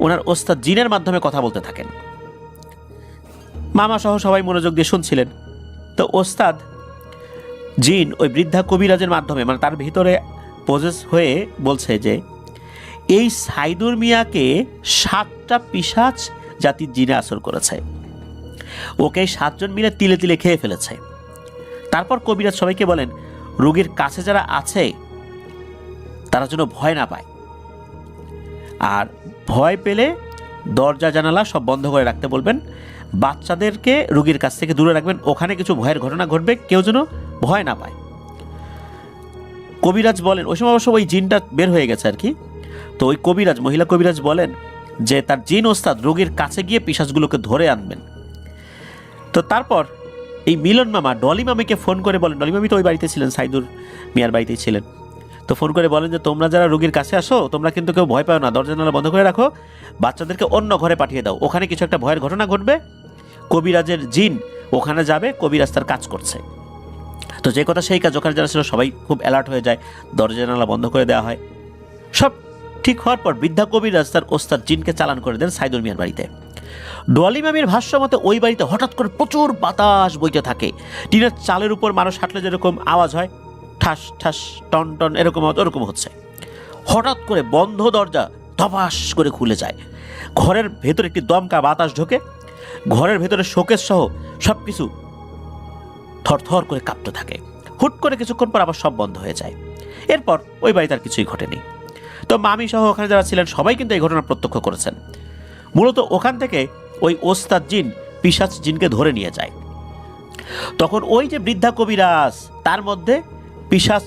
Speaker 1: ওনার ওস্তাদ জিনের মাধ্যমে কথা বলতে থাকেন। মামা সহ সবাই মনোযোগ দিয়ে শুনছিলেন। তো ওস্তাদ জিন ওই বৃদ্ধা কবিরাজের মাধ্যমে, মানে তার ভিতরে পজেস হয়ে বলছে যে এই সাইদুর মিয়াকে 7টা পিশাচ জাতির জিনে আসর করেছে। ওকে 7 জন মিলে তিলে তিলে খেয়ে ফেলেছে। তারপর কবিরাজ সবাইকে বলেন, রোগীর কাছে যারা আছে তারা যেন ভয় না পায়, আর ভয় পেলে দরজা জানালা সব বন্ধ করে রাখতে বলবেন, বাচ্চাদেরকে রোগীর কাছ থেকে দূরে রাখবেন, ওখানে কিছু ভয়ের ঘটনা ঘটবে, কেউ যেন ভয় না পায়। কবিরাজ বলেন, ওই সময় অবশ্য ওই জিনটা বের হয়ে গেছে আর কি। তো ওই কবিরাজ, মহিলা কবিরাজ বলেন যে তার জিন ওস্তাদ রোগীর কাছে গিয়ে পিশাচগুলোকে ধরে আনবেন। তো তারপর এই মিলন মামা ডলি মামিকে ফোন করে বলেন, ডলি মামি তো ওই বাড়িতে ছিলেন, সাইদুর মিয়ার বাড়িতেই ছিলেন। তো ফোন করে বলেন যে তোমরা যারা রোগীর কাছে আসো তোমরা কিন্তু কেউ ভয় পাও না, দরজা জানালা বন্ধ করে রাখো, বাচ্চাদেরকে অন্য ঘরে পাঠিয়ে দাও, ওখানে কিছু একটা ভয়ের ঘটনা ঘটবে, কবিরাজের জিন ওখানে যাবে, কবিরাজ তার কাজ করছে। তো যে কথা সেই কাজ, ওখানে যারা ছিল সবাই খুব অ্যালার্ট হয়ে যায়, দরজা জানালা বন্ধ করে দেওয়া হয়। সব ঠিক হওয়ার পর বৃদ্ধা কবিরাজ তার ওস্তাদ জিনকে চালান করে দেন সাইদুর মিয়ার বাড়িতে। ডলি মামির ভাষ্য মতে ওই বাড়িতে হঠাৎ করে প্রচুর বাতাস বইতে থাকে, টিনের চালের উপর মানুষ হাঁটলে যেরকম আওয়াজ হয়, ঠাস ঠাস টন টন এরকম ওরকম হচ্ছে। হঠাৎ করে বন্ধ দরজা ধপাস করে খুলে যায়, ঘরের ভেতরে একটি দমকা বাতাস ঢোকে, ঘরের ভেতরে শোকেস সহ সব কিছু থরথর করে কাঁপতে থাকে। হুট করে কিছুক্ষণ পর আবার সব বন্ধ হয়ে যায়। এরপর ওই বাড়িতে আর কিছুই ঘটেনি। তো মামি সহ ওখানে যারা ছিলেন সবাই কিন্তু এই ঘটনা প্রত্যক্ষ করেছেন। মূলত ওখান থেকে ওই ওস্তাদ জিন পিশাচ জিনকে ধরে নিয়ে যায়। তখন ওই যে বৃদ্ধা কবিরাজ, তার মধ্যে পিশাচ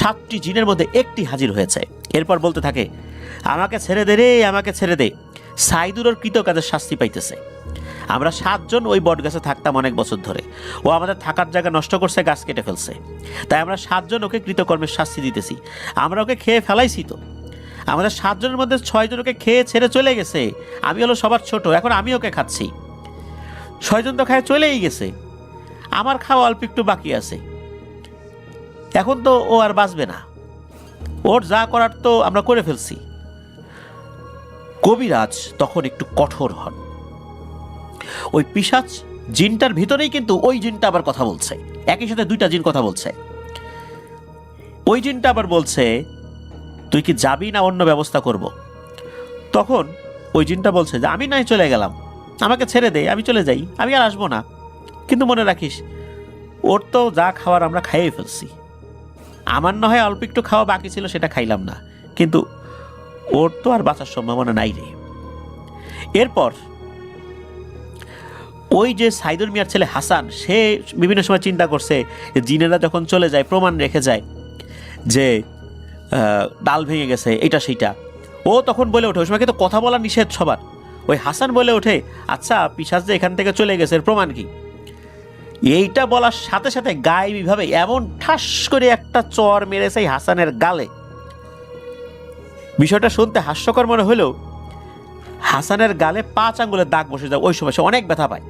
Speaker 1: 7টি জিনের মধ্যে একটি হাজির হয়েছে। এরপর বলতে থাকে, আমাকে ছেড়ে দে রে, আমাকে ছেড়ে দে, সাইদুরের কৃতকাজের শাস্তি পাইতেছে। আমরা 7 জন ওই বট গাছে থাকতাম অনেক বছর ধরে, ও আমাদের থাকার জায়গা নষ্ট করছে, গাছ কেটে ফেলছে, তাই আমরা 7 জন ওকে কৃতকর্মের শাস্তি দিতেছি। আমরা ওকে খেয়ে ফেলাইছি, তো আমাদের 7 জনের মধ্যে 6 জন ওকে খেয়ে ছেড়ে চলে গেছে, আমি হলো সবার ছোট, এখন আমি ওকে খাচ্ছি। 6 জন তো খায় চলেই গেছে, আমার খাওয়া অল্প একটু বাকি আছে, এখন তো ও আর বাঁচবে না, ওর যা করার তো আমরা করে ফেলছি। কবিরাজ তখন একটু কঠোর হন। ওই পিশাচ জিনটার ভিতরেই কিন্তু ওই জিনটা আবার কথা বলছে, একই সাথে 2টা জিন কথা বলছে। ওই জিনটা আবার বলছে, তুই কি যাবি না অন্য ব্যবস্থা করব? তখন ওই জিনটা বলছে যে আমি নাই চলে গেলাম, আমাকে ছেড়ে দে, আমি চলে যাই, আমি আর আসবো না, কিন্তু মনে রাখিস ওর তো যা খাওয়ার আমরা খাইয়ে ফেলছি, আমার না হয় অল্প একটু খাওয়া বাকি ছিল সেটা খাইলাম না, কিন্তু ওর তো আর বাঁচার সম্ভাবনা নাই রে। এরপর ওই যে সাইদুর মিয়ার ছেলে হাসান, সে বিভিন্ন সময় চিন্তা করছে যে জিনেরা যখন চলে যায় প্রমাণ রেখে যায় যে ডাল ভেঙে গেছে এটা সেইটা, ও তখন বলে ওঠে, ওই সময় কিন্তু কথা বলা নিষেধ সবার, ওই হাসান বলে ওঠে, আচ্ছা পিশাচ যে এখান থেকে চলে গেছে এর প্রমাণ কি? এইটা বলার সাথে সাথে গায়েবীভাবে এমন ঠাস করে একটা চর মেরেছে হাসানের গালে। বিষয়টা শুনতে হাস্যকর মনে হলেও হাসানের গালে 5 আঙ্গুলের দাগ বসে যায়। ওই সময় সে অনেক ব্যথা পায়,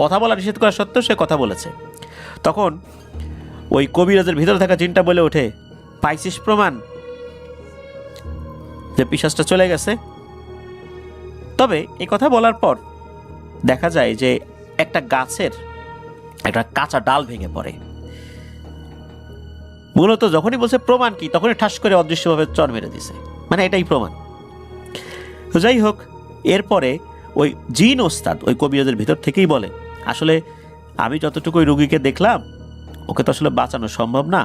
Speaker 1: কথা বলা নিষেধ করা সত্ত্বেও সে কথা বলেছে। তখন ওই কবিরাজের ভিতরে থাকা জিনটা বলে ওঠে, পাইছিস প্রমাণ যে পিশাচটা চলে গেছে? তবে এই কথা বলার পর দেখা যায় যে একটা গাছের একটা কাঁচা ডাল ভেঙে পড়ে। মূলত যখনই বলছে প্রমাণ কি, তখনই ঠাস করে অদৃশ্যভাবে চর মেরে দিছে, মানে এটাই প্রমাণ। তো যাই হোক, এরপরে ওই জিন ওস্তাদ ওই কবিরাজের ভিতর থেকেই বলে, আসলে আমি যতটুকু ওই রোগীকে দেখলাম, ওকে তো আসলে বাঁচানো সম্ভব না,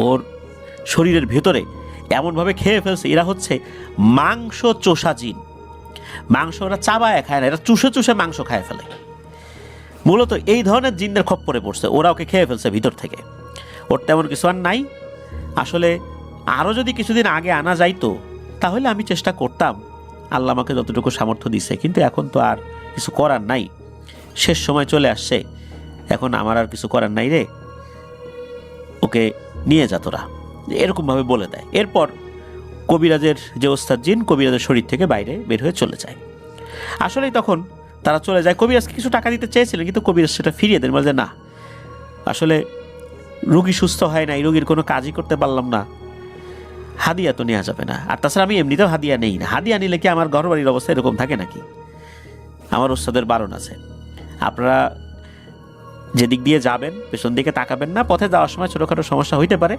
Speaker 1: ওর শরীরের ভেতরে এমনভাবে খেয়ে ফেলছে, এরা হচ্ছে মাংস চোষা জিন। মাংস ওরা চাবায় খায় না, এরা চুষে চুষে মাংস খায় ফেলে। মূলত এই ধরনের জিনদের খপ্পরে পড়ছে, ওরা ওকে খেয়ে ফেলছে ভিতর থেকে। ওর তেমন কিছু আর নাই। আসলে আরও যদি কিছুদিন আগে আনা যাইতো তাহলে আমি চেষ্টা করতাম, আল্লাহ আমাকে যতটুকু সামর্থ্য দিছে, কিন্তু এখন তো আর কিছু করার নাই, শেষ সময় চলে আসছে, এখন আমার আর কিছু করার নাই রে, ওকে নিয়ে যা তোরা, এরকমভাবে বলে দেয়। এরপর কবিরাজের যে ওস্তাদ জিন কবিরাজের শরীর থেকে বাইরে বের হয়ে চলে যায়। আসলেই তখন তারা চলে যায়, কবিরাজকে কিছু টাকা দিতে চেয়েছিলেন, কিন্তু কবিরাজ সেটা ফিরিয়ে দেন, বলে যে না, আসলে রোগী সুস্থ হয় না, এই রোগীর কোনো কাজই করতে পারলাম না, হাদিয়া তো নেওয়া যাবে না, আর তাছাড়া আমি এমনিতেও হাদিয়া নেই না, হাদিয়া নিলে কি আমার ঘর বাড়ির অবস্থা এরকম থাকে নাকি? আমার ওস্তাদের বারণ আছে, আপনারা যেদিক দিয়ে যাবেন পেছন দিকে তাকাবেন না, পথে যাওয়ার সময় ছোটোখাটো সমস্যা হইতে পারে,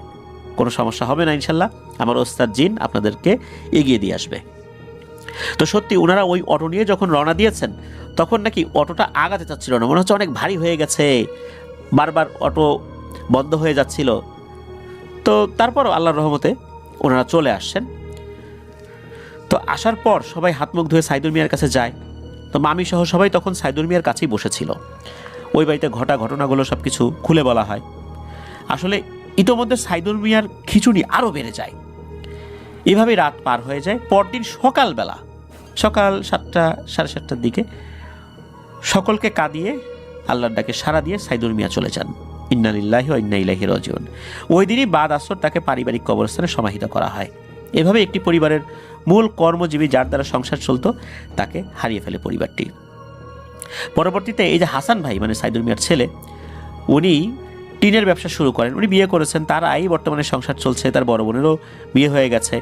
Speaker 1: কোনো সমস্যা হবে না ইনশাল্লাহ, আমার ওস্তাদ জিন আপনাদেরকে এগিয়ে দিয়ে আসবে। তো সত্যি ওনারা ওই অটো নিয়ে যখন রওনা দিয়েছেন তখন নাকি অটোটা আগাতে চাচ্ছিল না, মনে হচ্ছে অনেক ভারী হয়ে গেছে, বারবার অটো বন্ধ হয়ে যাচ্ছিল। তো তারপরও আল্লাহর রহমতে ওনারা চলে আসছেন। তো আসার পর সবাই হাত মুখ ধুয়ে সাইদুর মিয়ার কাছে যায়। তো মামি সহ সবাই তখন সাইদুর মিয়ার কাছেই বসেছিল। ওই বাড়িতে ঘটনাগুলো সব কিছু খুলে বলা হয়। আসলে ইতোমধ্যে সাইদুর মিয়ার খিচুড়ি আরও বেড়ে যায়। এভাবেই রাত পার হয়ে যায়। পরদিন সকালবেলা, সকাল 7টা সাড়ে 7টার দিকে সকলকে কাঁদিয়ে আল্লাহর ডাকে সাড়া দিয়ে সাইদুর মিয়া চলে যান। ইন্না লিল্লাহি ওয়া ইন্না ইলাইহি রাজিউন। ওই দিনই বাদ আসর তাকে পারিবারিক কবরস্থানে সমাহিত করা হয়। এভাবে একটি পরিবারের মূল কর্মজীবী যার দ্বারা সংসার চলত তাকে হারিয়ে ফেলে পরিবারটি। পরবর্তীতে এই যে হাসান ভাই মানে সাইদুর মিয়ার ছেলে, উনি টিনের ব্যবসা শুরু করেন। উনি বিয়ে করেছেন, তার এই বর্তমানে সংসার চলছে, তার বড় বোনেরও বিয়ে হয়ে গেছে।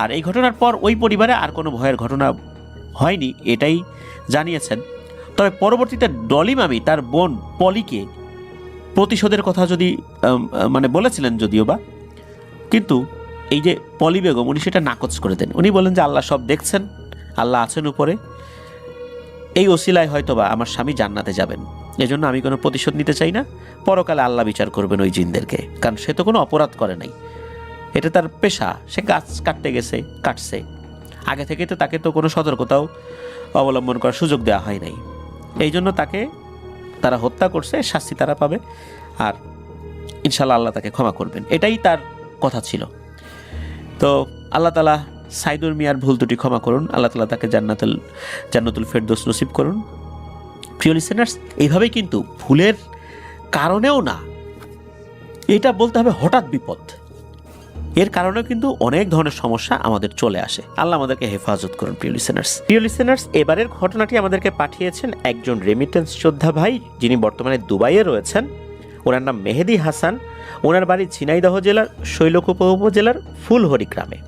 Speaker 1: আর এই ঘটনার পর ওই পরিবারে আর কোনো ভয়ের ঘটনা হয়নি এটাই জানিয়েছেন। তবে পরবর্তীতে ডলি মামি তার বোন পলিকে প্রতিশোধের কথা যদি মানে বলেছিলেন যদিও বা, কিন্তু এই যে পলি বেগম উনি সেটা নাকচ করে দেন। উনি বলেন যে আল্লাহ সব দেখছেন, আল্লাহ আছেন উপরে, এই ওসিলায় হয়তোবা আমার স্বামী জান্নাতে যাবেন, এজন্য আমি কোনো প্রতিশোধ নিতে চাই না। পরকালে আল্লাহ বিচার করবেন ওই জিনদেরকে, কারণ সে তো কোনো অপরাধ করে নাই, এটা তার পেশা, সে গাছ কাটতে গেছে, কাটছে। আগে থেকে তো তাকে তো কোনো সতর্কতাও অবলম্বন করার সুযোগ দেওয়া হয় নাই, এই জন্য তাকে তারা হত্যা করছে, শাস্তি তারা পাবে, আর ইনশাল্লাহ আল্লাহ তাকে ক্ষমা করবেন, এটাই তার কথা ছিল। তো আল্লাহ তাআলা সাইদুর মিয়ার ভুল ত্রুটি ক্ষমা করুন, আল্লাহ তাআলা তাকে জান্নাতুল ফেরদৌস নসিব করুন। প্রিয় লিসেনার্স, এইভাবেই কিন্তু ভুলের কারণেও না, এটা বলতে হবে হঠাৎ বিপদ, এর কারণেও কিন্তু অনেক ধরনের সমস্যা আমাদের চলে আসে। আল্লাহ আমাদেরকে হেফাজত করুন। প্রিয় লিসেনার্স, এবারের ঘটনাটি আমাদেরকে পাঠিয়েছেন একজন রেমিটেন্স যোদ্ধা ভাই, যিনি বর্তমানে দুবাইয়ে রয়েছেন। ওনার নাম মেহেদি হাসান। ওনার বাড়ি ঝিনাইদহ জেলার শৈলকুপা উপজেলার ফুলহরি গ্রামে।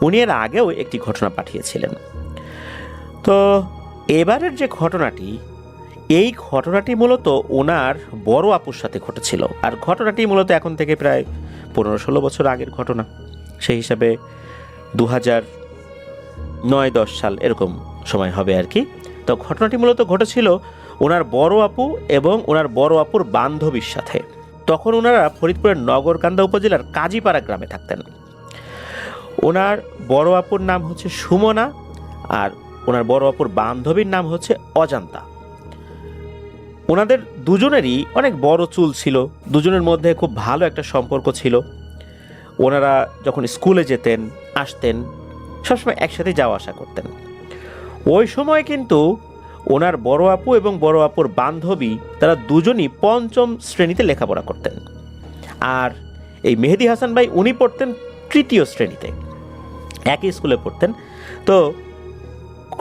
Speaker 1: উনি এর আগেও একটি ঘটনা পাঠিয়েছিলেন। তো এবারের যে ঘটনাটি, এই ঘটনাটি মূলত ওনার বড় আপুর সাথে ঘটেছিল। আর ঘটনাটি মূলত এখন থেকে প্রায় 15-16 বছর আগের ঘটনা। সেই হিসাবে 2009-10 সাল এরকম সময় হবে আর কি। তো ঘটনাটি মূলত ঘটেছিল ওনার বড় আপু এবং ওনার বড় আপুর বান্ধবীর সাথে। তখন ওনারা ফরিদপুরের নগরকান্দা উপজেলার কাজীপাড়া গ্রামে থাকতেন। ওনার বড় আপুর নাম হচ্ছে সুমনা, আর ওনার বড় আপুর বান্ধবীর নাম হচ্ছে অজান্তা। ওনাদের দুজনেরই অনেক বড় চুল ছিল, দুজনের মধ্যে খুব ভালো একটা সম্পর্ক ছিল। ওনারা যখন স্কুলে যেতেন আসতেন সবসময় একসাথে যাওয়া আসা করতেন। ওই সময় কিন্তু ওনার বড় আপু এবং বড় আপুর বান্ধবী তারা দুজনই 5ম শ্রেণীতে লেখাপড়া করতেন। আর এই মেহেদি হাসান ভাই উনি পড়তেন 3য় শ্রেণীতে, একই স্কুলে পড়তেন। তো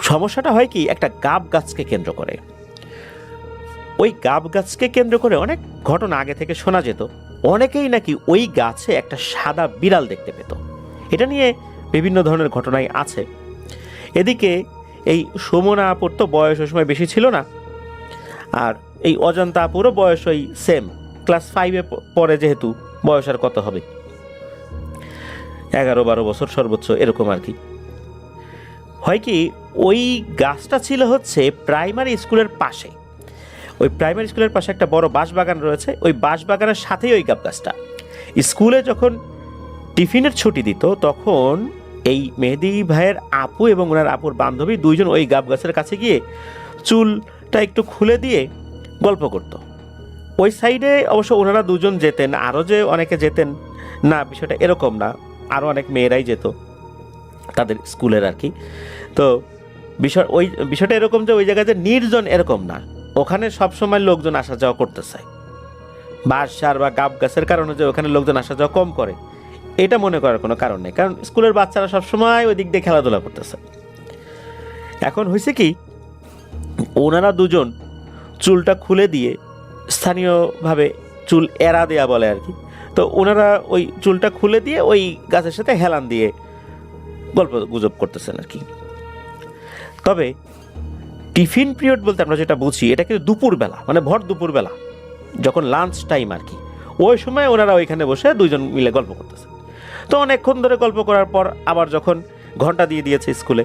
Speaker 1: সমস্যাটা হয় কি, একটা গাব গাছকে কেন্দ্র করে, ওই গাব গাছকে কেন্দ্র করে অনেক ঘটনা আগে থেকে শোনা যেত। অনেকেই নাকি ওই গাছে একটা সাদা বিড়াল দেখতে পেত। এটা নিয়ে বিভিন্ন ধরনের ঘটনাই আছে। এদিকে এই সুমনা আপুর তো বয়স ওই সময় বেশি ছিল না, আর এই অজন্তা আপুরও বয়স ওই সেম, ক্লাস 5-এ পরে, যেহেতু বয়স আর কত হবে, 11-12 বছর সর্বোচ্চ এরকম আর কি। হয় কি, ওই গাছটা ছিল হচ্ছে প্রাইমারি স্কুলের পাশে। ওই প্রাইমারি স্কুলের পাশে একটা বড় বাঁশবাগান রয়েছে, ওই বাঁশবাগানের সাথেই ওই গাব গাছটা। স্কুলে যখন টিফিনের ছুটি দিত তখন এই মেহেদি ভাইয়ের আপু এবং ওনার আপুর বান্ধবী দুইজন ওই গাব গাছের কাছে গিয়ে চুলটা একটু খুলে দিয়ে গল্প করত। ওই সাইডে অবশ্য ওনারা দুজন যেতেন, আরও যে অনেকে যেতেন না বিষয়টা এরকম না, আরও অনেক মেয়েরাই যেত তাদের স্কুলের আর কি। তো বিষয়টা এরকম যে ওই জায়গায় যে নির্জন এরকম না, ওখানে সবসময় লোকজন আসা যাওয়া করতেছে। বাঁশ সার বা গাব গাছের কারণে যে ওখানে লোকজন আসা যাওয়া কম করে এটা মনে করার কোনো কারণ নেই, কারণ স্কুলের বাচ্চারা সবসময় ওই দিক দিয়ে খেলাধুলা করতেছে। এখন হয়েছে কি, ওনারা দুজন চুলটা খুলে দিয়ে, স্থানীয়ভাবে চুল এড়া দেয়া বলে আর কি, তো ওনারা ওই চুলটা খুলে দিয়ে ওই গাছের সাথে হেলান দিয়ে গল্প গুজব করতেছেন আর কি। তবে টিফিন পিরিয়ড বলতে আমরা যেটা বুঝি এটা কিন্তু দুপুরবেলা, মানে ভর দুপুরবেলা যখন লাঞ্চ টাইম আর কি, ওই সময় ওনারা ওইখানে বসে দুইজন মিলে গল্প করতেছে। তো অনেকক্ষণ ধরে গল্প করার পর আবার যখন ঘন্টা দিয়ে দিয়েছে স্কুলে,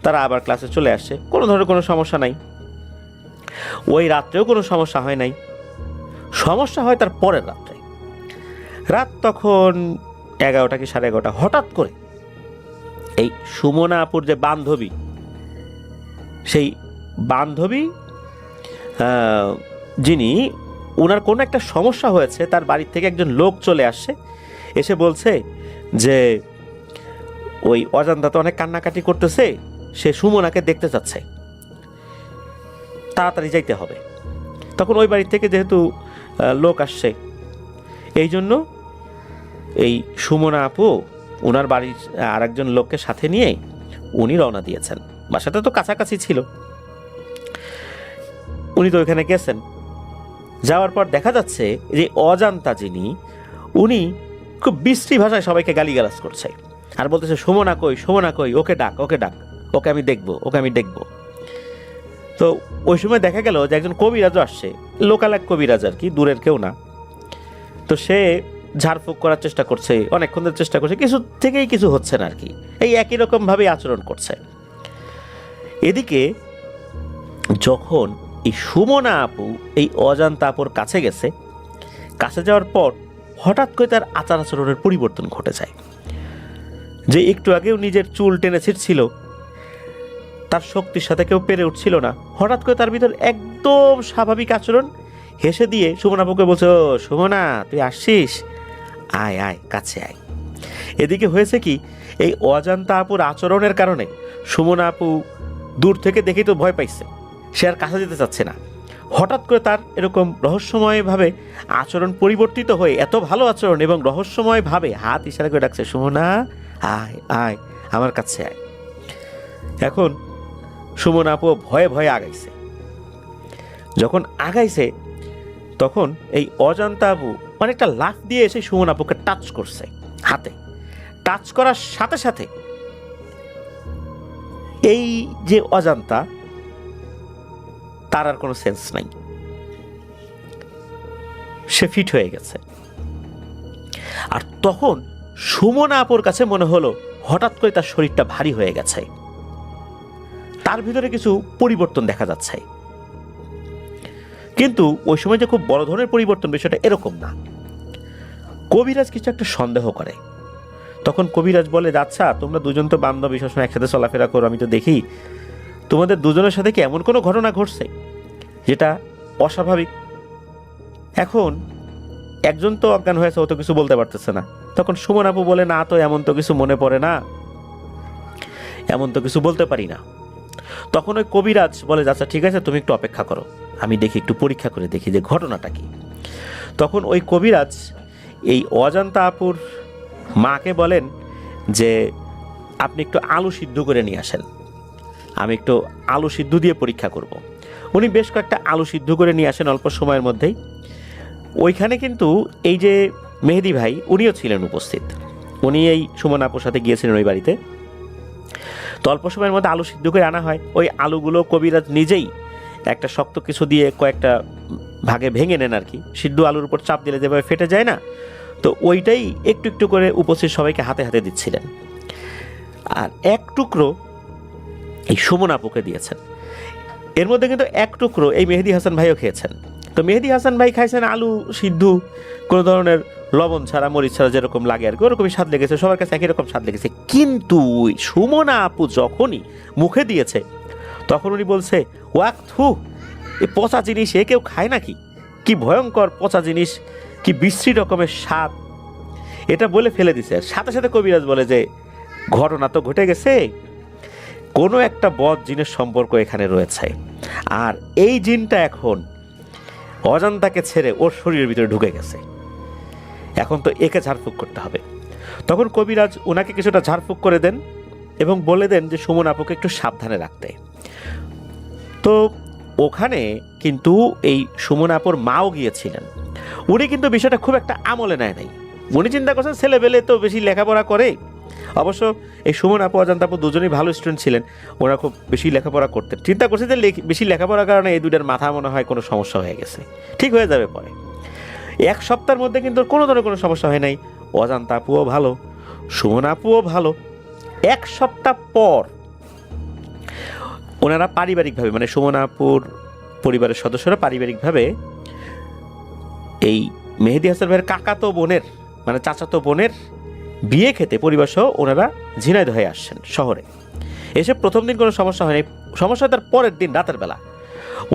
Speaker 1: তারা আবার ক্লাসে চলে আসছে, কোনো ধরনের কোনো সমস্যা নাই। ওই রাত্রেও কোনো সমস্যা হয় নাই। সমস্যা হয় তার পরের রাত্রে। রাত তখন 11টা কি 11:30, হঠাৎ করে এই সুমনা আপুর যে বান্ধবী, সেই বান্ধবী যিনি, ওনার কোনো একটা সমস্যা হয়েছে, তার বাড়ির থেকে একজন লোক চলে আসছে, এসে বলছে যে ওই অজান্তা তো অনেক কান্নাকাটি করতেছে, সে সুমনাকে দেখতে চাচ্ছে, তাড়াতাড়ি যাইতে হবে। তখন ওই বাড়ির থেকে যেহেতু লোক আসছে, এই জন্য এই সুমনা আপু ওনার বাড়ির আর একজন লোককে সাথে নিয়ে উনি রওনা দিয়েছেন। বাসাটা তো কাছাকাছি ছিল, উনি তো ওইখানে গেছেন। যাওয়ার পর দেখা যাচ্ছে যে অজান্তা যিনি, উনি খুব বিশ্রী ভাষায় সবাইকে গালিগালাজ করছে আর বলতেছে সুমনা কই, সুমনা কই, ওকে ডাক, ওকে ডাক, ওকে আমি দেখবো, ওকে আমি দেখবো। তো ওই সময় দেখা গেল যে একজন কবিরাজও আসছে, লোকাল এক কবিরাজ আর কি, দূরের কেউ না। তো সে ঝাড়ফুঁক করার চেষ্টা করছে, অনেকক্ষণ ধরে চেষ্টা করছে, কিছু থেকেই কিছু হচ্ছে না আর কি, এই একই রকমভাবেই আচরণ করছে। এদিকে যখন এই সুমনা আপু এই অজান্তা আপুর কাছে গেছে, কাছে যাওয়ার পর হঠাৎ করে তার আচার আচরণের পরিবর্তন ঘটে যায়। যে একটু আগেও নিজের চুল টেনে ছিঁড়ছিল, তার শক্তির সাথে কেউ পেরে উঠছিল না, হঠাৎ করে তার ভিতর একদম স্বাভাবিক আচরণ। হেসে দিয়ে সুমনা আপুকে বলছে, ও সুমনা তুই আসছিস, আয় আয় কাছে আয়। এদিকে হয়েছে কি, এই অজান্তা আপুর আচরণের কারণে সুমনা আপু দূর থেকে দেখেই তো ভয় পাইছে, সে আর কাছে যেতে চাচ্ছে না। হঠাৎ করে তার এরকম রহস্যময়ভাবে আচরণ পরিবর্তিত হয়ে, এত ভালো আচরণ এবং রহস্যময়ভাবে হাত ইশারা করে ডাকছে, সুমনা আয় আয় আমার কাছে আয়। এখন সুমনা আপু ভয়ে ভয়ে আগাইছে। যখন আগাইছে তখন এই অজান্তা আপু অনেকটা লাফ দিয়ে এসে সুমনা আপুকে টাচ করছে হাতে। টাচ করার সাথে সাথে এই যে অজান্তা, তার আর কোনো সেন্স নাই, সে ফিট হয়ে গেছে। আর তখন সুমনা আপুর কাছে মনে হলো হঠাৎ করে তার শরীরটা ভারী হয়ে গেছে, তার ভিতরে কিছু পরিবর্তন দেখা যাচ্ছে। কিন্তু ওই সময় যে খুব বড় ধরনের পরিবর্তন, বিষয়টা এরকম না। কবিরাজ কিছু একটা সন্দেহ করে। তখন কবিরাজ বলে, আচ্ছা তোমরা দুজন তো বান্ধবী, সবসময় একসাথে চলাফেরা করো, আমি তো দেখি তোমাদের দুজনের সাথে কি এমন কোনো ঘটনা ঘটছে যেটা অস্বাভাবিক? এখন একজন তো অজ্ঞান হয়েছে, ও তো কিছু বলতে পারতেছে না। তখন সুমন আপু বলে, না তো এমন তো কিছু মনে পড়ে না, এমন তো কিছু বলতে পারি না। তখন ওই কবিরাজ বলে, আচ্ছা ঠিক আছে তুমি একটু অপেক্ষা করো, আমি দেখি, একটু পরীক্ষা করে দেখি যে ঘটনাটা কি। তখন ওই কবিরাজ এই অজান্তা আপুর মাকে বলেন যে আপনি একটু আলু সিদ্ধ করে নিয়ে আসেন, আমি একটু আলু সিদ্ধ দিয়ে পরীক্ষা করব। উনি বেশ কয়েকটা আলু সিদ্ধ করে নিয়ে আসেন অল্প সময়ের মধ্যেই। ওইখানে কিন্তু এই যে মেহেদি ভাই, উনিও ছিলেন উপস্থিত, উনি এই সুমন আপুর সাথে গিয়েছিলেন ওই বাড়িতে। তো অল্প সময়ের মধ্যে আলু সিদ্ধ করে আনা হয়। ওই আলুগুলো কবিরাজ নিজেই একটা শক্ত কিছু দিয়ে কয়েকটা ভাগে ভেঙে নেন আর কি, সিদ্ধ আলুর উপর চাপ দিলে যেভাবে ফেটে যায় না, তো ওইটাই একটু একটু করে উপস্থিত সবাইকে হাতে হাতে দিচ্ছিলেন। আর এক টুকরো এই সুমন আপুকে দিয়েছেন। এর মধ্যে কিন্তু এক টুকরো এই মেহেদি হাসান ভাইও খেয়েছেন। তো মেহেদি হাসান ভাই খাইছেন আলু সিদ্ধ, কোনো ধরনের লবণ ছাড়া, মরিচ ছাড়া, যেরকম লাগে আর কি, ওরকমই স্বাদ লেগেছে, সবার কাছে একই রকম স্বাদ লেগেছে। কিন্তু সুমনা আপু যখনই মুখে দিয়েছে, তখন উনি বলছে, ওয়াক থু, এই পচা জিনিস এ কেউ খায় নাকি, কি ভয়ঙ্কর পচা জিনিস, কি বিশ্রী রকমের স্বাদ, এটা বলে ফেলে দিছে। সাথে সাথে কবিরাজ বলে যে ঘটনা তো ঘটে গেছে, কোনো একটা বদ জিনের সম্পর্ক এখানে রয়েছে, আর এই জিনটা এখন অজান্তাকে ছেড়ে ওর শরীরের ভিতরে ঢুকে গেছে, এখন তো একে ঝাড়ফুঁক করতে হবে। তখন কবিরাজ ওনাকে কিছুটা ঝাড়ফুঁক করে দেন এবং বলে দেন যে সুমন আপুকে একটু সাবধানে রাখতে। তো ওখানে কিন্তু এই সুমন আপুর মাও গিয়েছিলেন। উনি কিন্তু বিষয়টা খুব একটা আমলে নেয় নাই। উনি চিন্তা করছেন ছেলেবেলে তো বেশি লেখাপড়া করে, অবশ্য এই সুমন আপু অজান্তা আপু দুজনেই ভালো স্টুডেন্ট ছিলেন, ওরা খুব বেশি লেখাপড়া করতেন। চিন্তা করছে যে বেশি লেখাপড়ার কারণে এই দুইটার মাথা মনে হয় কোনো সমস্যা হয়ে গেছে, ঠিক হয়ে যাবে পরে। এক সপ্তাহের মধ্যে কিন্তু কোনো ধরনের কোনো সমস্যা হয় নাই। অজান্তা আপুও ভালো, সুমন আপুও ভালো। এক সপ্তাহ পর ওনারা পারিবারিকভাবে মানে সুমনা আপুর পরিবারের সদস্যরা পারিবারিকভাবে এই মেহেদী হাসান ভাইয়ের কাকাতো বোনের মানে চাচাতো বোনের বিয়ে খেতে পরিবার সহ ওনারা ঝিনাইদহে আসছেন শহরে। এসে প্রথম দিন কোনো সমস্যা হয়নি, সমস্যা তার পরের দিন রাতের বেলা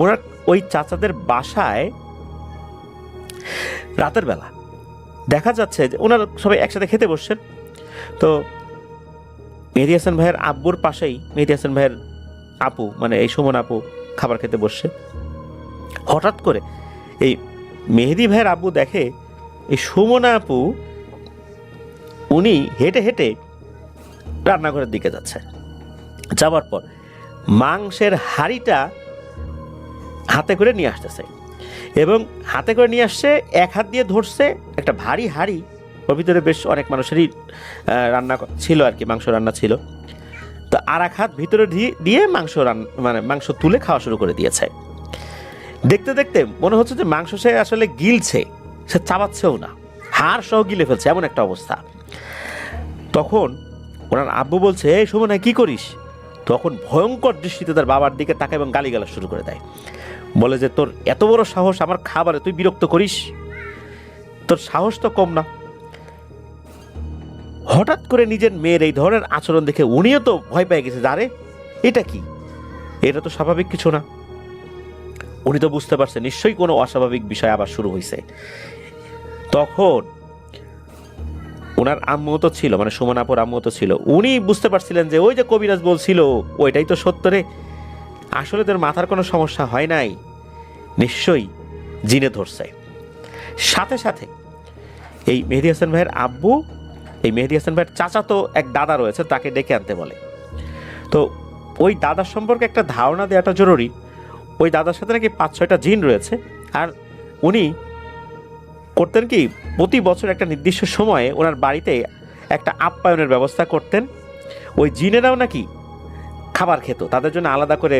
Speaker 1: ওনার ওই চাচাদের বাসায় রাতের বেলা দেখা যাচ্ছে যে ওনারা সবাই একসাথে খেতে বসছেন। তো মেহেদী হাসান ভাইয়ের আব্বুর পাশেই মেহেদী হাসান ভাইয়ের আপু মানে এই সুমন আপু খাবার খেতে বসছে। হঠাৎ করে এই মেহেদী ভাইয়ের আব্বু দেখে এই সুমনা আপু উনি হেঁটে হেঁটে রান্নাঘরের দিকে যাচ্ছে, যাওয়ার পর মাংসের হাঁড়িটা হাতে করে নিয়ে আসতেছে এবং হাতে করে নিয়ে আসছে, এক হাত দিয়ে ধরছে একটা ভারী হাঁড়ি, ওর ভিতরে বেশ অনেক মানুষেরই রান্না ছিল আর কি, মাংস রান্না ছিল। তো আর এক হাত ভিতরে দিয়ে মাংস তুলে খাওয়া শুরু করে দিয়েছে। দেখতে দেখতে মনে হচ্ছে যে মাংস সে আসলে গিলছে, সে চাবাচ্ছেও না, হাড় সহ গিলে ফেলছে, এমন একটা অবস্থা। তখন ওনার আব্বু বলছে, এই সুমনা কি করিস? তখন ভয়ঙ্কর দৃষ্টিতে তার বাবার দিকে তাকায় এবং গালিগালাজ শুরু করে দেয়। বলে যে তোর এত বড় সাহস আমার খাবারে তুই বিরক্ত করিস, তোর সাহস তো কম না। হঠাৎ করে নিজের মেয়ের এই ধরনের আচরণ দেখে উনিও তো ভয় পেয়ে গেছে, আরে এটা কি, এটা তো স্বাভাবিক কিছু না। উনি তো বুঝতে পারছে নিশ্চয়ই কোনো অস্বাভাবিক বিষয় আবার শুরু হয়েছে। তখন ওনার আম্মু তো ছিল মানে সুমন আপুর আম্মু তো ছিল, উনি বুঝতে পারছিলেন যে ওই যে কবিরাজ বলছিল ওইটাই তো সত্য রে, আসলে তোর মাথার কোনো সমস্যা হয় নাই, নিশ্চয়ই জিনে ধরছে। সাথে সাথে এই মেহেদী হাসান ভাইয়ের আব্বু এই মেহেদী হাসান ভাইয়ের চাচাতো এক দাদা রয়েছে, তাকে ডেকে আনতে বলে। তো ওই দাদার সম্পর্কে একটা ধারণা দেওয়াটা জরুরি। ওই দাদার সাথে নাকি 5-6টা জিন রয়েছে, আর উনি করতেন কি প্রতি বছর একটা নির্দিষ্ট সময়ে ওনার বাড়িতে একটা আপ্যায়নের ব্যবস্থা করতেন। ওই জিনেরাও নাকি খাবার খেত, তাদের জন্য আলাদা করে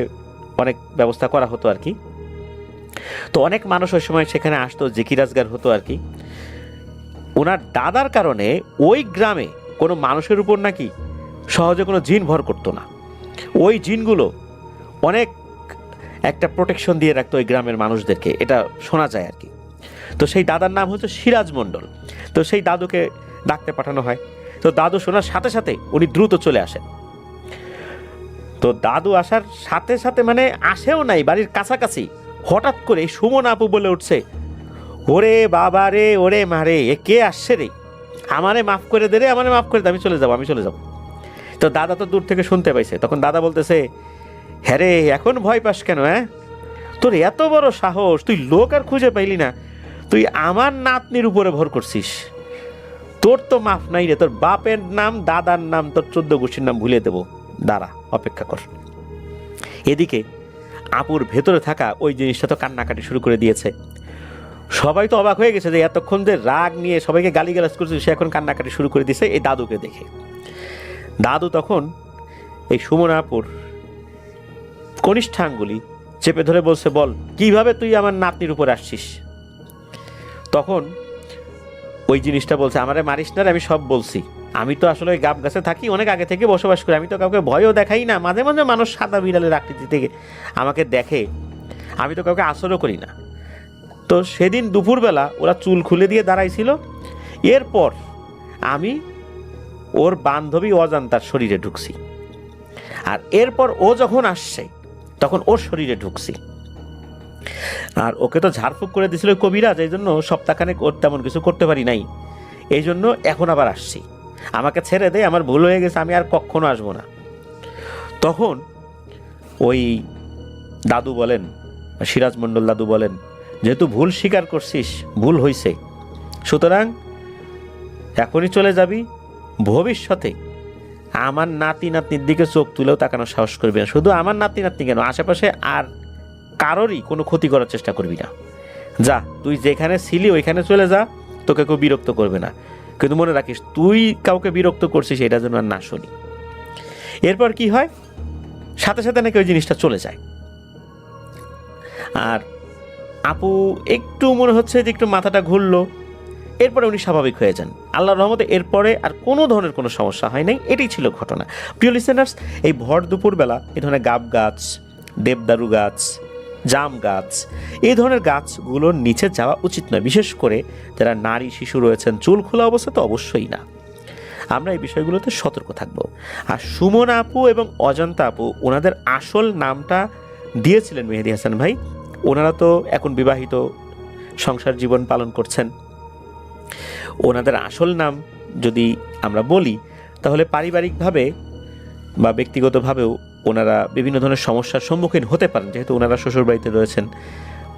Speaker 1: অনেক ব্যবস্থা করা হতো আর কি। তো অনেক মানুষ ওই সময় সেখানে আসতো, জিকিরাজগার হতো আর কি। ওনার দাদার কারণে ওই গ্রামে কোনো মানুষের উপর নাকি সহজে কোনো জিন ভর করতো না। ওই জিনগুলো অনেক একটা প্রোটেকশন দিয়ে রাখতো ওই গ্রামের মানুষদেরকে, এটা শোনা যায় আর কি। তো সেই দাদার নাম হচ্ছে সিরাজ মণ্ডল। তো সেই দাদুকে ডাকতে পাঠানো হয়। তো দাদু শোনার সাথে সাথে উনি দ্রুত চলে আসেন। তো দাদু আসার সাথে সাথে মানে আসেও নাই, বাড়ির কাছাকাছি হঠাৎ করে সুমন আপু বলে উঠছে, ওরে বাবা রে, ওরে মারে, এ কে আসছে রে, আমারে মাফ করে দে রে, আমারে মাফ করে দে, আমি চলে যাবো। তো দাদা তো দূর থেকে শুনতে পাইছে। তখন দাদা বলতেছে, হ্যাঁ রে, এখন ভয় পাস কেন? হ্যাঁ, তোর এত বড় সাহস, তুই লোক আর খুঁজে পাইলি না, তুই আমার নাতনির উপরে ভর করছিস, তোর তো মাফ নাই রে, তোর বাপের নাম দাদার নাম তোর 14 গোষ্ঠীর নাম ভুলিয়ে দেবো, দাঁড়া অপেক্ষা কর। এদিকে আপুর ভেতরে থাকা ওই জিনিসটা তো কান্নাকাটি শুরু করে দিয়েছে। সবাই তো অবাক হয়ে গেছে যে এতক্ষণ যে রাগ নিয়ে সবাইকে গালিগালাজ করছে, সে এখন কান্নাকাটি শুরু করে দিয়েছে এই দাদুকে দেখে। দাদু তখন এই সুমনা আপুর কনিষ্ঠাঙ্গুলি চেপে ধরে বলছে, বল কিভাবে তুই আমার নাতনির উপর আসছিস? তখন ওই জিনিসটা বলছে, আমারে মারিস না, আমি সব বলছি, আমি তো আসলে ওই গাব গাছে থাকি, অনেক আগে থেকে বসবাস করি, আমি তো কাউকে ভয়ও দেখাই না, মাঝে মাঝে মানুষ সাদা বিড়ালের আকৃতি থেকে আমাকে দেখে, আমি তো কাউকে আসরও করি না। তো সেদিন দুপুরবেলা ওরা চুল খুলে দিয়ে দাঁড়াইছিল, এরপর আমি ওর বান্ধবী অজান্তার শরীরে ঢুকছি, আর এরপর ও যখন আসছে তখন ওর শরীরে ঢুকছি, আর ওকে তো ঝাড়ফুঁক করে দিয়েছিল কবিরাজ, এই জন্য সপ্তাহখানেক ওর তেমন কিছু করতে পারি নাই, এই জন্য এখন আবার আসছি, আমাকে ছেড়ে দে, আমার ভুল হয়ে গেছে, আমি আর কখনো আসবো না। তখন ওই দাদু বলেন, সিরাজ মণ্ডল দাদু বলেন, যেহেতু ভুল স্বীকার করছিস, ভুল হয়েছে, সুতরাং এখনই চলে যাবি, ভবিষ্যতে আমার নাতি নাতনির দিকে চোখ তুলেও তাকানোর সাহস করবি না, শুধু আমার নাতি নাতনি কেন, আশেপাশে আর কারোরই কোনো ক্ষতি করার চেষ্টা করবি না, যা, তুই যেখানে ছিলি ওইখানে চলে যা, তোকে কেউ বিরক্ত করবে না, কিন্তু মনে রাখিস তুই কাউকে বিরক্ত করছিস এটা যেন আর না শুনি। এরপর কি হয়, সাথে সাথে নাকি ওই জিনিসটা চলে যায়। আর আপু একটু মনে হচ্ছে যে একটু মাথাটা ঘুরলো, এরপরে উনি স্বাভাবিক হয়ে যান। আল্লাহর রহমতে এরপরে আর কোনো ধরনের কোনো সমস্যা হয় নাই। এটাই ছিল ঘটনা। প্রিয় লিসেনার্স, এই ভর দুপুরবেলা এই ধরনের গাব গাছ, দেবদারু গাছ, জাম গাছ, এই ধরনের গাছগুলোর নিচে যাওয়া উচিত নয়। বিশেষ করে যারা নারী শিশু রয়েছেন, চুল খোলা অবস্থা তো অবশ্যই না। আমরা এই বিষয়গুলোতে সতর্ক থাকব। আর সুমন আপু এবং অজন্তা আপু ওনাদের আসল নামটা দিয়েছিলেন মেহেদী হাসান ভাই। ওনারা তো এখন বিবাহিত, সংসার জীবন পালন করছেন। ওনাদের আসল নাম যদি আমরা বলি তাহলে পারিবারিকভাবে বা ব্যক্তিগতভাবেও ওনারা বিভিন্ন ধরনের সমস্যার সম্মুখীন হতে পারেন, যেহেতু ওনারা শ্বশুরবাড়িতে রয়েছেন।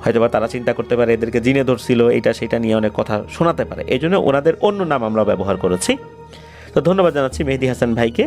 Speaker 1: হয়তোবা তারা চিন্তা করতে পারে এদেরকে জিনে ধরছিল, এটা সেটা নিয়ে অনেক কথা শোনাতে পারে। এই জন্য ওনাদের অন্য নাম আমরা ব্যবহার করেছি। তো ধন্যবাদ জানাচ্ছি মেহেদী হাসান ভাইকে